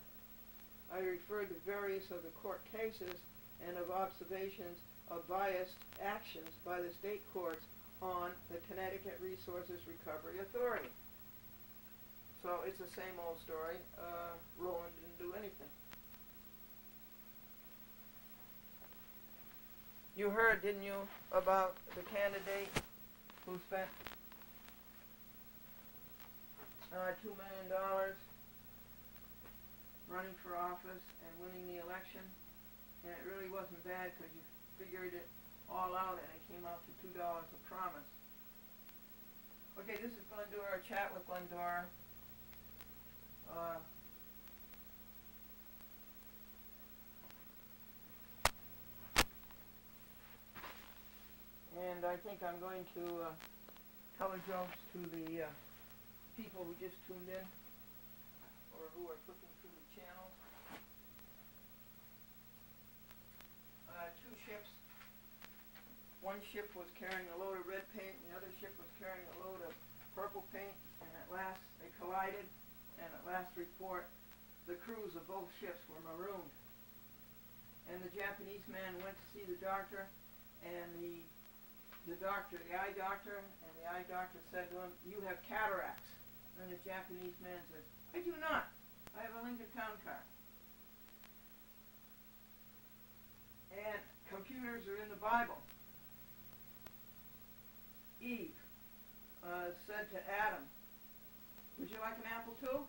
I referred to various of the court cases and of observations of biased actions by the state courts on the Connecticut Resources Recovery Authority. So it's the same old story. Roland didn't do anything. You heard, didn't you, about the candidate who spent $2 million running for office and winning the election? And it really wasn't bad because you figured it all out and it came out to $2 a promise. Okay, this is Glendora, a chat with Glendora. And I think I'm going to tell the jokes to the people who just tuned in or who are flipping through the channels. Two ships. One ship was carrying a load of red paint, and the other ship was carrying a load of purple paint, and at last they collided, and at last report, the crews of both ships were marooned. And the Japanese man went to see the doctor, and the eye doctor said to him, "You have cataracts." And the Japanese man said, "I do not. I have a Lincoln Town Car." And computers are in the Bible. Eve said to Adam, "Would you like an apple too?"